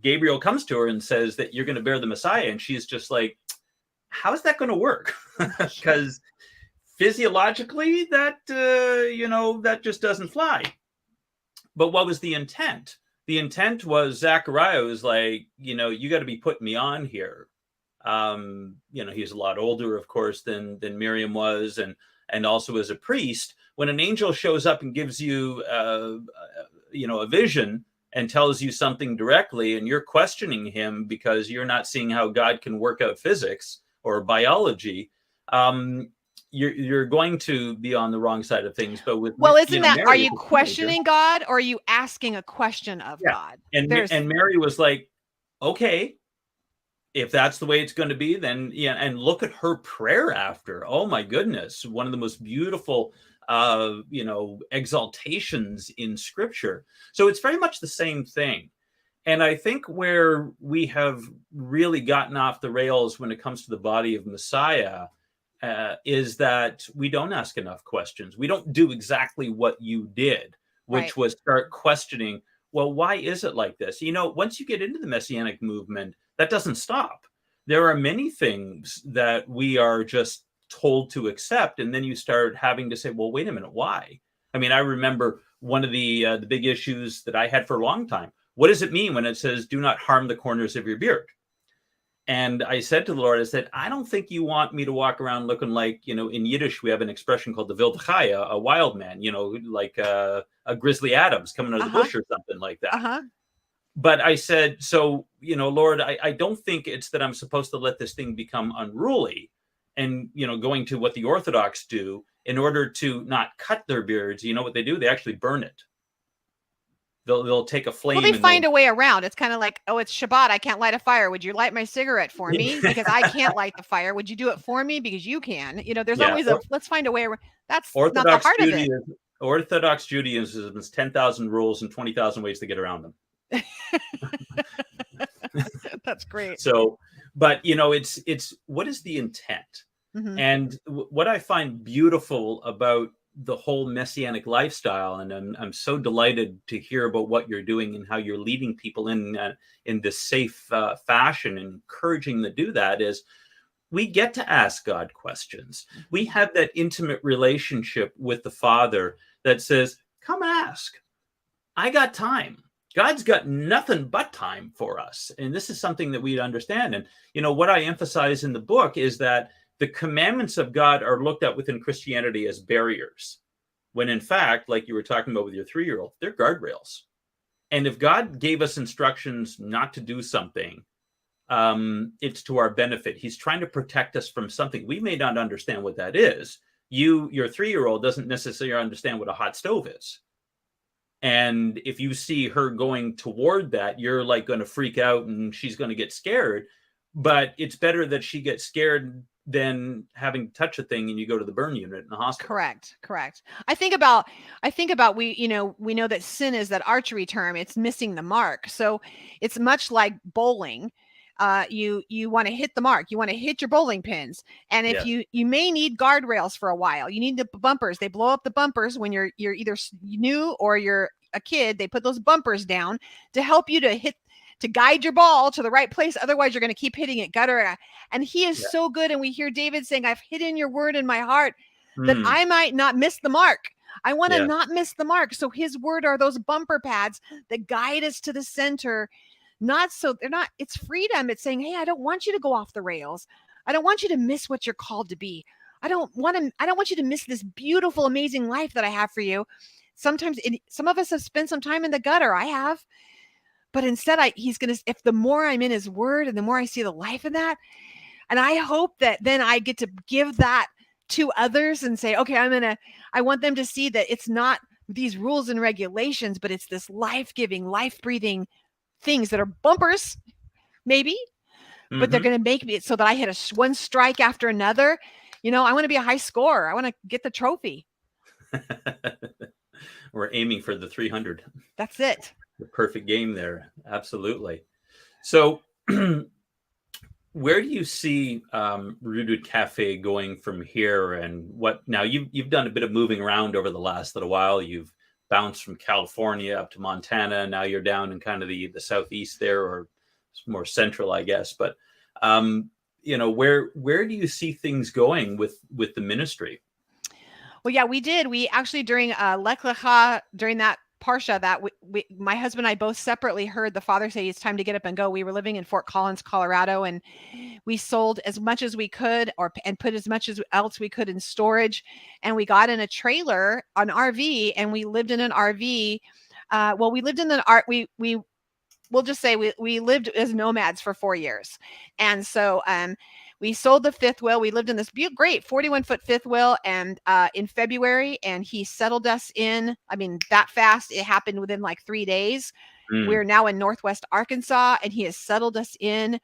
[SPEAKER 1] Gabriel comes to her and says that you're going to bear the Messiah, and she's just like, "How is that going to work?" Because physiologically, that just doesn't fly. But what was the intent? The intent was Zechariah was like, you got to be putting me on here. He's a lot older, of course, than Miriam was, and also as a priest. When an angel shows up and gives you, a vision and tells you something directly, and you're questioning him because you're not seeing how God can work out physics or biology, you're going to be on the wrong side of things. But with
[SPEAKER 2] isn't that Mary, are you questioning God or are you asking a question of God?
[SPEAKER 1] And Mary was like, okay, if that's the way it's going to be, then and look at her prayer after. Oh my goodness, one of the most beautiful exaltations in Scripture. So it's very much the same thing. And I think where we have really gotten off the rails when it comes to the body of Messiah is that we don't ask enough questions. We don't do exactly what you did, which was start questioning, well, why is it like this? Once you get into the Messianic movement, that doesn't stop. There are many things that we are just told to accept. And then you start having to say, well, wait a minute, why? I mean, I remember one of the big issues that I had for a long time. What does it mean when it says, do not harm the corners of your beard? And I said to the Lord, I said, I don't think you want me to walk around looking like, in Yiddish, we have an expression called the wild chaya, a wild man, like a Grizzly Adams coming out of the bush or something like that. But I said, so, Lord, I don't think it's that I'm supposed to let this thing become unruly and, going to what the Orthodox do in order to not cut their beards. You know what they do? They actually burn it. They'll take a flame.
[SPEAKER 2] Well, they find a way around. It's kind of like, oh, it's Shabbat. I can't light a fire. Would you light my cigarette for me? Because I can't light the fire. Would you do it for me? Because you can. There's always let's find a way around. That's Orthodox not the heart of it.
[SPEAKER 1] Orthodox Judaism is 10,000 rules and 20,000 ways to get around them.
[SPEAKER 2] That's great.
[SPEAKER 1] So, but it's what is the intent?
[SPEAKER 2] Mm-hmm.
[SPEAKER 1] And what I find beautiful about the whole Messianic lifestyle, and I'm so delighted to hear about what you're doing and how you're leading people in this safe fashion and encouraging them to do that, is we get to ask God questions. We have that intimate relationship with the Father that says, come ask. I got time. God's got nothing but time for us. And this is something that we understand. And, what I emphasize in the book is that the commandments of God are looked at within Christianity as barriers, when in fact, like you were talking about with your 3-year-old, they're guardrails. And if God gave us instructions not to do something, it's to our benefit. He's trying to protect us from something. We may not understand what that is. Your 3-year-old doesn't necessarily understand what a hot stove is. And if you see her going toward that, you're like going to freak out and she's going to get scared. But it's better that she gets scared than having to touch a thing and you go to the burn unit in the hospital.
[SPEAKER 2] Correct. I think about we know that sin is that archery term. It's missing the mark. So it's much like bowling. You want to hit the mark. You want to hit your bowling pins. And if you may need guardrails for a while. You need the bumpers. They blow up the bumpers when you're either new or you're a kid. They put those bumpers down to help you to guide your ball to the right place. Otherwise, you're going to keep hitting it gutter. And he is so good. And we hear David saying, I've hidden your word in my heart that I might not miss the mark. I want to not miss the mark. So his word are those bumper pads that guide us to the center. It's freedom. It's saying, hey, I don't want you to go off the rails. I don't want you to miss what you're called to be. I don't want you to miss this beautiful, amazing life that I have for you. Sometimes some of us have spent some time in the gutter. I have. But instead, if the more I'm in his word and the more I see the life in that, and I hope that then I get to give that to others and say, okay, I want them to see that it's not these rules and regulations, but it's this life-giving, life-breathing things that are bumpers, maybe, but they're going to make me so that I hit one strike after another. I want to be a high scorer. I want to get the trophy.
[SPEAKER 1] We're aiming for the 300.
[SPEAKER 2] That's it.
[SPEAKER 1] The perfect game there. Absolutely. So where do you see Rooted Cafe going from here? And now you've done a bit of moving around over the last little while. You've bounced from California up to Montana. And now you're down in kind of the southeast there, or more central, I guess. But where do you see things going with the ministry?
[SPEAKER 2] Well, yeah, we did. We actually during Lech Lecha, during that Parsha, that my husband and I both separately heard the Father say it's time to get up and go. We were living in Fort Collins, Colorado, and we sold as much as we could and put as much as else we could in storage. And we got in a trailer, an RV, and we lived in an RV. We lived in we'll just say we lived as nomads for 4 years. And so we sold the fifth wheel. We lived in this great 41-foot fifth wheel, and in February, and he settled us in. I mean, that fast. It happened within like 3 days. We're now in Northwest Arkansas, and he has settled us in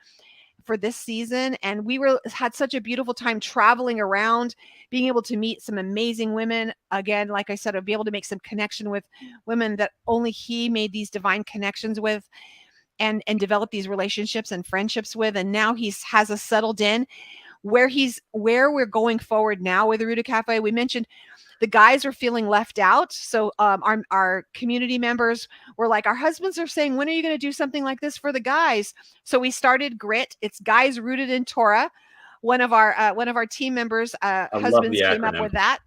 [SPEAKER 2] for this season. And we had such a beautiful time traveling around, being able to meet some amazing women. Again, like I said, I'll be able to make some connection with women that only he made these divine connections with. And develop these relationships and friendships with. And now he has us settled in where we're going forward now with the Rooted Cafe. We mentioned the guys are feeling left out. So our community members were like, our husbands are saying, when are you going to do something like this for the guys? So we started GRIT. It's Guys Rooted in Torah. one of our team members
[SPEAKER 1] I love
[SPEAKER 2] husbands
[SPEAKER 1] the
[SPEAKER 2] came up
[SPEAKER 1] acronym.
[SPEAKER 2] with that.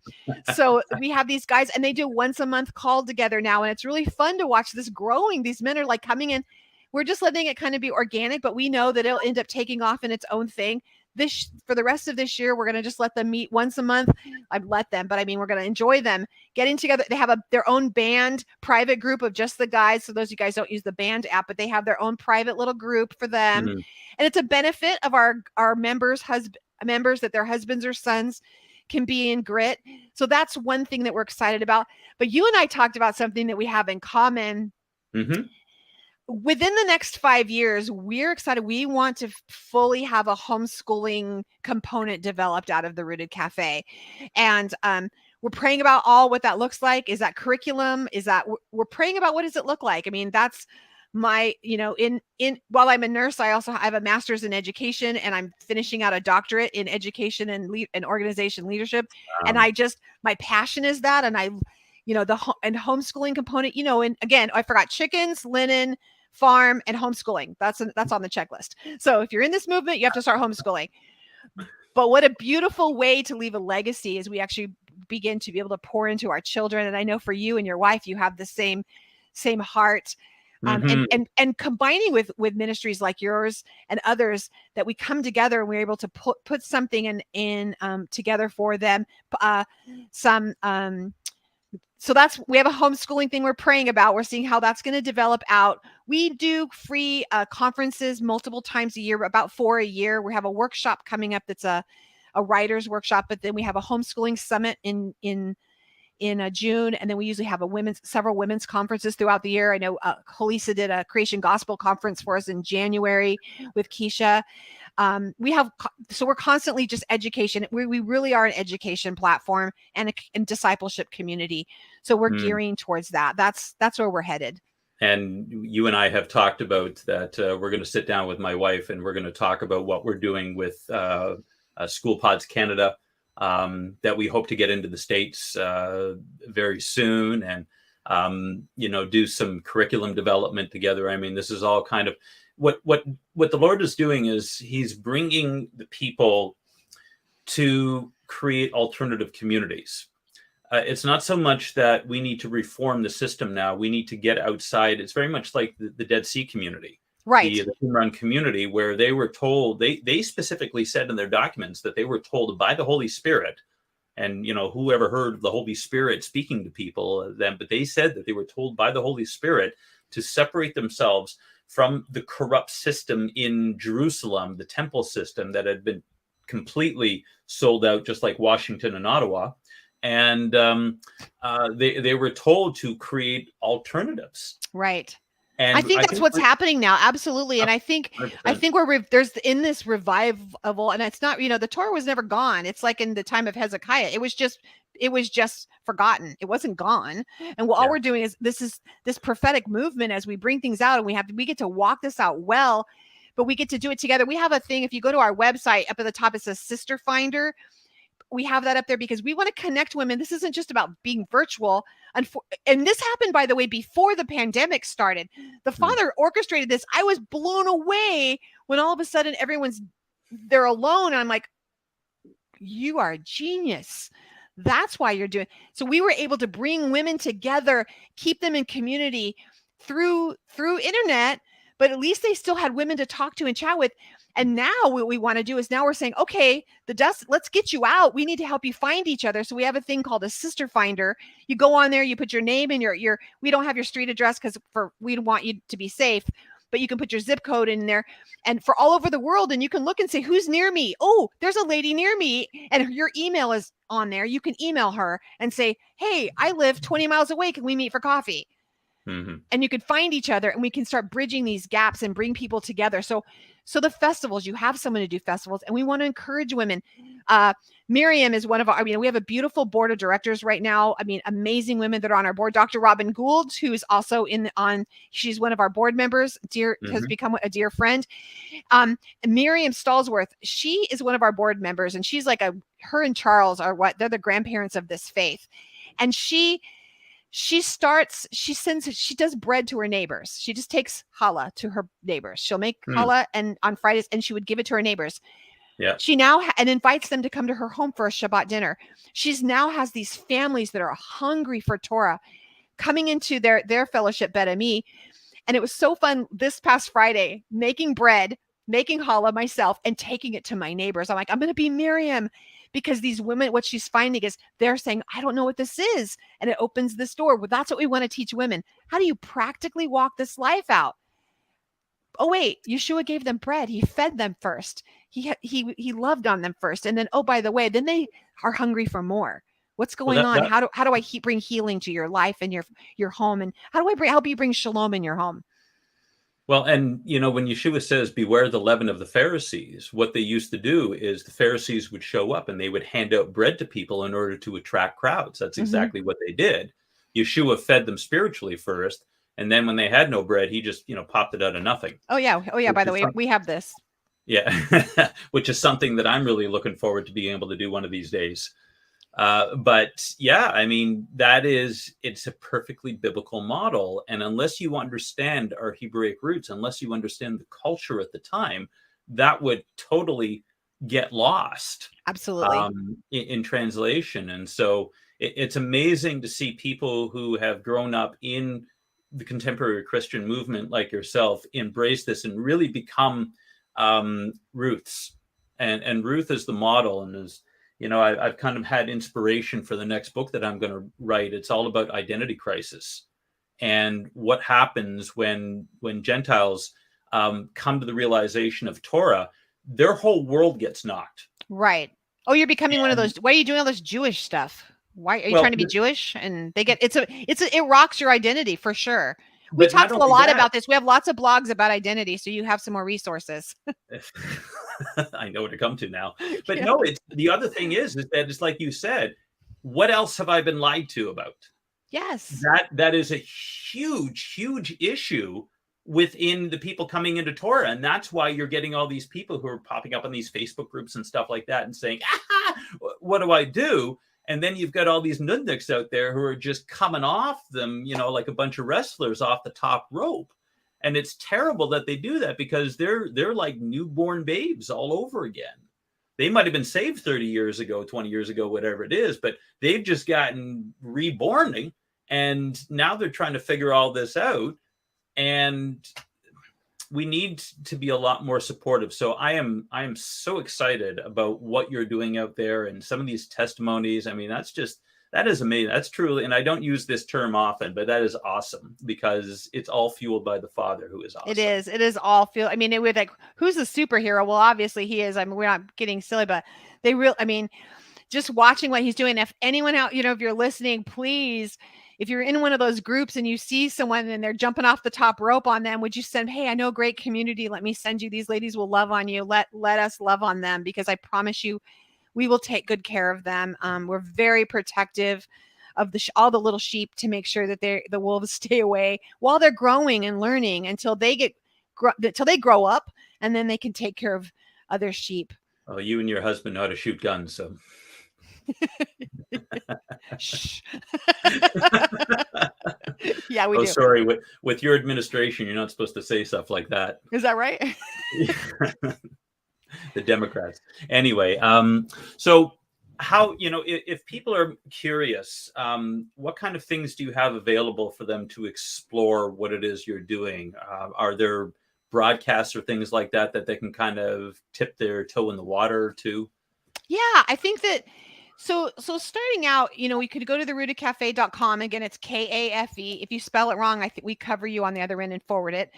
[SPEAKER 2] So we have these guys, and they do once a month call together now, and it's really fun to watch this growing. These men are like coming in. We're just letting it kind of be organic, but we know that it'll end up taking off in its own thing. This for the rest of this year, we're going to just let them meet once a month. I've let them, but I mean, we're going to enjoy them getting together. They have their own band private group of just the guys. So those of you guys don't use the band app, but they have their own private little group for them.
[SPEAKER 1] Mhm.
[SPEAKER 2] And it's a benefit of our members that their husbands or sons can be in grit. So that's one thing that we're excited about. But you and I talked about something that we have in common.
[SPEAKER 1] Mm-hmm.
[SPEAKER 2] Within the next 5 years, we're excited. We want to fully have a homeschooling component developed out of the Rooted Cafe. And we're praying about all what that looks like. Is that curriculum? Is that we're praying about what does it look like? I mean, that's my, in while I'm a nurse, I also have a master's in education, and I'm finishing out a doctorate in education and organization leadership. And my passion is that. And and homeschooling component, and again, I forgot chickens, linen, farm, and homeschooling. That's on the checklist. So if you're in this movement, you have to start homeschooling. But what a beautiful way to leave a legacy as we actually begin to be able to pour into our children. And I know for you and your wife, you have the same heart. And combining with ministries like yours and others, that we come together and we're able to put something in together for them. So we have a homeschooling thing we're praying about. We're seeing how that's going to develop out. We do free conferences multiple times a year, about 4 a year. We have a workshop coming up that's a writer's workshop, but then we have a homeschooling summit in June, and then we usually have several women's conferences throughout the year. I know Holisa did a Creation Gospel conference for us in January with Keisha. So we're constantly just education. We really are an education platform and a discipleship community. So we're gearing towards that. That's where we're headed.
[SPEAKER 1] And you and I have talked about that. We're going to sit down with my wife, and we're going to talk about what we're doing with School Pods Canada, that we hope to get into the States very soon, and do some curriculum development together. I mean, this is all kind of what the Lord is doing, is he's bringing the people to create alternative communities. It's not so much that we need to reform the system now. We need to get outside. It's very much like the Dead Sea community,
[SPEAKER 2] right?
[SPEAKER 1] The Qumran community, where they were told, they specifically said in their documents that they were told by the Holy Spirit, and whoever heard the Holy Spirit speaking to people then, but they said that they were told by the Holy Spirit to separate themselves from the corrupt system in Jerusalem, the temple system that had been completely sold out, just like Washington and Ottawa. And they were told to create alternatives.
[SPEAKER 2] Right.
[SPEAKER 1] And
[SPEAKER 2] I think that's what's happening now. Absolutely. And I think
[SPEAKER 1] 100%.
[SPEAKER 2] there's in this revival, and it's not, the Torah was never gone. It's like in the time of Hezekiah, it was just forgotten. It wasn't gone. And all we're doing is this prophetic movement as we bring things out, and we get to walk this out well, but we get to do it together. We have a thing. If you go to our website, up at the top, it says Sister Finder. We have that up there because we want to connect women. This isn't just about being virtual. And this happened, by the way, before the pandemic started. The Father orchestrated this. I was blown away when all of a sudden they're alone. And I'm like, you are a genius. That's why you're doing. So we were able to bring women together, keep them in community through internet, but at least they still had women to talk to and chat with. And now what we want to do is now we're saying, okay, let's get you out. We need to help you find each other. So we have a thing called a Sister Finder. You go on there, you put your name and we don't have your street address because we want you to be safe, but you can put your zip code in there and for all over the world. And you can look and say, who's near me? Oh, there's a lady near me. And your email is on there. You can email her and say, hey, I live 20 miles away. Can we meet for coffee? Mm-hmm. And you could find each other and we can start bridging these gaps and bring people together. So the festivals, you have someone to do festivals, and we want to encourage women. Miriam is one of our, we have a beautiful board of directors right now. Amazing women that are on our board. Dr. Robin Gould, who's also she's one of our board members, has become a dear friend. Miriam Stallsworth, she is one of our board members, and she's like her and Charles they're the grandparents of this faith. And she does bread to her neighbors. She just takes challah to her neighbors. She'll make challah and on Fridays, and she would give it to her neighbors.
[SPEAKER 1] Yeah.
[SPEAKER 2] She now and invites them to come to her home for a Shabbat dinner. She's now has these families that are hungry for Torah coming into their fellowship Bet Ami. And it was so fun this past Friday, making bread, making challah myself, and taking it to my neighbors. I'm like, I'm going to be Miriam, because these women, what she's finding is they're saying, I don't know what this is. And it opens this door. Well, that's what we want to teach women. How do you practically walk this life out? Oh, wait, Yeshua gave them bread. He fed them first. He loved on them first. And then, oh, by the way, then they are hungry for more. What's going on? How do I bring healing to your life and your home? And how do I help you bring shalom in your home?
[SPEAKER 1] Well, and when Yeshua says, beware the leaven of the Pharisees, what they used to do is the Pharisees would show up and they would hand out bread to people in order to attract crowds. That's exactly what they did. Yeshua fed them spiritually first. And then when they had no bread, he just, popped it out of nothing.
[SPEAKER 2] Oh, yeah. By the way, we have this.
[SPEAKER 1] Yeah. Which is something that I'm really looking forward to being able to do one of these days. But yeah, I mean, it's a perfectly biblical model. And unless you understand our Hebraic roots, unless you understand the culture at the time, that would totally get lost.
[SPEAKER 2] Absolutely.
[SPEAKER 1] In translation. And so it's amazing to see people who have grown up in the contemporary Christian movement like yourself embrace this and really become Ruths. And Ruth is the model, and is, I've kind of had inspiration for the next book that I'm going to write. It's all about identity crisis and what happens when Gentiles come to the realization of Torah. Their whole world gets knocked.
[SPEAKER 2] Right. Oh, you're becoming one of those. Why are you doing all this Jewish stuff? Why are you trying to be Jewish? And they get it rocks your identity for sure. We talked a lot about this. We have lots of blogs about identity, so you have some more resources.
[SPEAKER 1] I know what to come to now. But no, it's the other thing is that it's like you said, what else have I been lied to about?
[SPEAKER 2] Yes.
[SPEAKER 1] That is a huge, huge issue within the people coming into Torah. And that's why you're getting all these people who are popping up on these Facebook groups and stuff like that and saying, what do I do? And then you've got all these nudniks out there who are just coming off them, like a bunch of wrestlers off the top rope. And it's terrible that they do that, because they're like newborn babes all over again. They might have been saved 30 years ago, 20 years ago, whatever it is, but they've just gotten reborn. And now they're trying to figure all this out. And we need to be a lot more supportive. So I am so excited about what you're doing out there and some of these testimonies. I mean, that is amazing. That's truly, and I don't use this term often, but that is awesome, because it's all fueled by the Father, who is awesome.
[SPEAKER 2] It is all fueled. I mean, it would, like, who's the superhero? Well, obviously he is. I mean, we're not getting silly, but just watching what he's doing. If anyone out, if you're listening, please, if you're in one of those groups and you see someone and they're jumping off the top rope on them, would you send, hey, I know a great community. Let me send you. These ladies will love on you. Let us love on them, because I promise you, we will take good care of them. We're very protective of all the little sheep to make sure that the wolves stay away while they're growing and learning until they grow up, and then they can take care of other sheep.
[SPEAKER 1] Oh, you and your husband know how to shoot guns, so.
[SPEAKER 2] Shh. Yeah, we do.
[SPEAKER 1] Sorry. With your administration, you're not supposed to say stuff like that.
[SPEAKER 2] Is that right?
[SPEAKER 1] The Democrats. Anyway, so how, if people are curious, what kind of things do you have available for them to explore what it is you're doing? Are there broadcasts or things like that they can kind of tip their toe in the water to?
[SPEAKER 2] Yeah, I think that. So starting out, we could go to therootedcafe.com. Again, it's KAFE. If you spell it wrong, I think we cover you on the other end and forward it.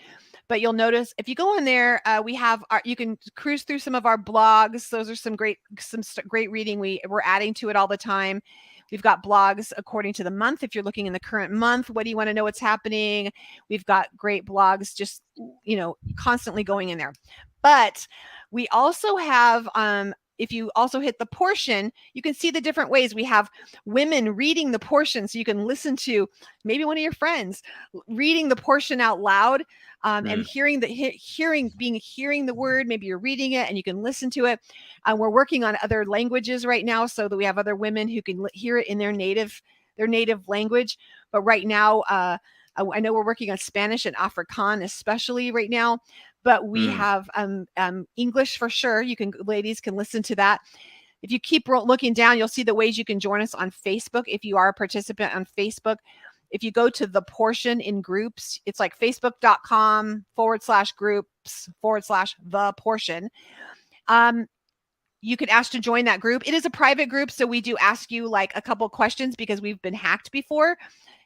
[SPEAKER 2] But you'll notice if you go on there, we have you can cruise through some of our blogs. Those are some great reading. We're adding to it all the time. We've got blogs according to the month. If you're looking in the current month, what do you want to know what's happening? We've got great blogs just, constantly going in there. But we also have, if you also hit the portion, you can see the different ways. We have women reading the portion, so you can listen to maybe one of your friends reading the portion out loud, and hearing the word. Maybe you're reading it and you can listen to it. We're working on other languages right now, so that we have other women who can hear it in their native language. But right now, I know we're working on Spanish and Afrikaans, especially right now. but we have English for sure. Ladies can listen to that. If you keep looking down, you'll see the ways you can join us on Facebook. If you are a participant on Facebook, if you go to the portion in groups, it's like facebook.com/groups/the portion. You could ask to join that group. It is a private group, so we do ask you like a couple questions because we've been hacked before.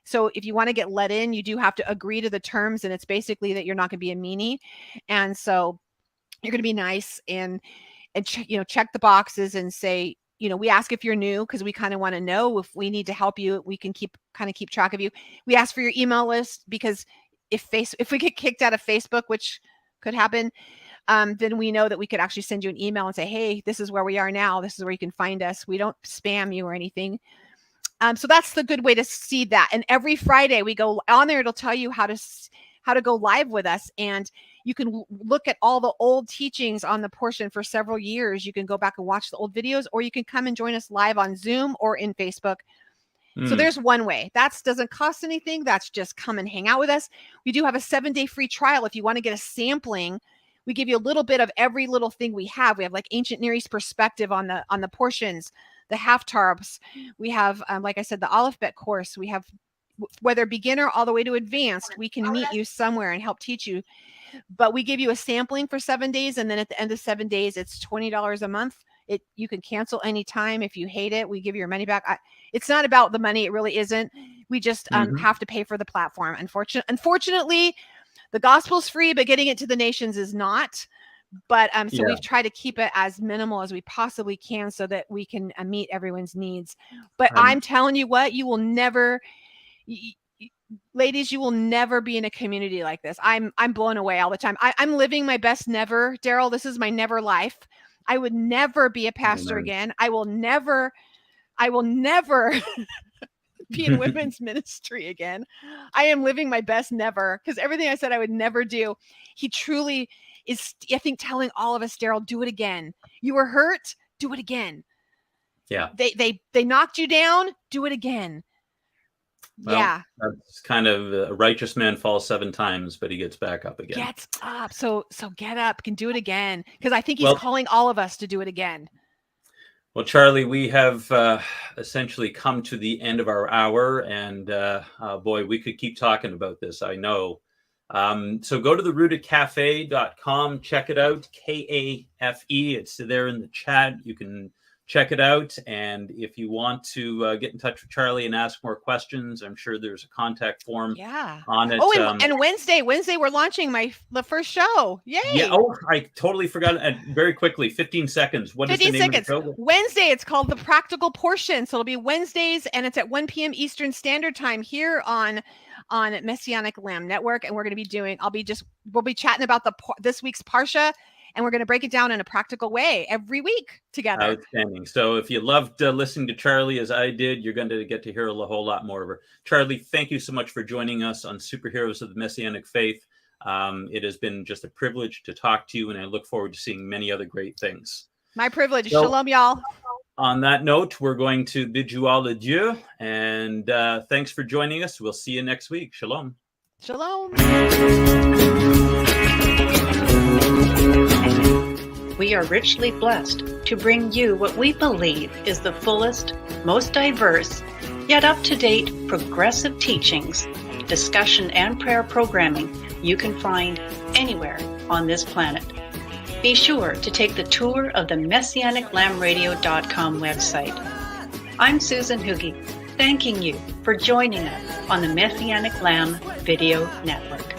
[SPEAKER 2] So if you want to get let in, you do have to agree to the terms, and it's basically that you're not going to be a meanie. And so you're going to be nice and check the boxes and say, we ask if you're new because we kind of want to know if we need to help you. We can keep track of you. We ask for your email list because if we get kicked out of Facebook, which could happen, then we know that we could actually send you an email and say, hey, this is where we are now. This is where you can find us. We don't spam you or anything. So that's the good way to see that. And every Friday we go on there. It'll tell you how to go live with us. And you can look at all the old teachings on the portion for several years. You can go back and watch the old videos, or you can come and join us live on Zoom or in Facebook. So there's one way. That doesn't cost anything. That's just come and hang out with us. We do have a 7-day free trial. If you want to get a sampling, we give you a little bit of every little thing we have. We have like ancient Near East perspective on the portions, the half-tarbs. We have, like I said, the Aleph Bet course. We have, whether beginner all the way to advanced, we can meet you somewhere and help teach you. But we give you a sampling for 7 days. And then at the end of 7 days, it's $20 a month. You can cancel anytime. If you hate it, we give you your money back. It's not about the money. It really isn't. We just have to pay for the platform. Unfortunately, the gospel's free, but getting it to the nations is not. But we've tried to keep it as minimal as we possibly can so that we can meet everyone's needs. But I'm telling you what, you will never, ladies, you will never be in a community like this. I'm blown away all the time. I'm living my best never, Darryl. This is my never life. I would never be a pastor again. I will never be in women's ministry again. I am living my best never, because everything I said I would never do, he truly is, I think, telling all of us, Darryl, do it again. You were hurt, do it again.
[SPEAKER 1] Yeah.
[SPEAKER 2] They knocked you down, do it again.
[SPEAKER 1] Well,
[SPEAKER 2] yeah.
[SPEAKER 1] That's kind of a righteous man falls 7 times, but he gets back up again.
[SPEAKER 2] Gets up. So get up, can do it again. Because I think he's calling all of us to do it again.
[SPEAKER 1] Well, Charlie, we have essentially come to the end of our hour, and boy, we could keep talking about this, I know. So go to therootedcafe.com, check it out, K-A-F-E. It's there in the chat. You can check it out. And if you want to get in touch with Charlie and ask more questions, I'm sure there's a contact form on it.
[SPEAKER 2] Oh, and Wednesday we're launching the first show. Yay.
[SPEAKER 1] Yeah. Oh, I totally forgot. Very quickly, 15 seconds. What is the name of the show?
[SPEAKER 2] Wednesday, it's called The Practical Portion. So it'll be Wednesdays, and it's at 1 p.m. Eastern Standard Time here on Messianic Lamb Network. And we're going to be we'll be chatting about this week's Parsha, and we're going to break it down in a practical way every week together.
[SPEAKER 1] Outstanding. So if you loved listening to Charlie as I did, you're going to get to hear a whole lot more of her. Charlie, thank you so much for joining us on Superheroes of the Messianic Faith. It has been just a privilege to talk to you, and I look forward to seeing many other great things.
[SPEAKER 2] My privilege. So, shalom, y'all.
[SPEAKER 1] On that note, we're going to bid you all adieu, and thanks for joining us. We'll see you next week. Shalom.
[SPEAKER 2] Shalom.
[SPEAKER 3] We are richly blessed to bring you what we believe is the fullest, most diverse, yet up-to-date progressive teachings, discussion, and prayer programming you can find anywhere on this planet. Be sure to take the tour of the MessianicLambRadio.com website. I'm Susan Hoogie, thanking you for joining us on the Messianic Lamb Video Network.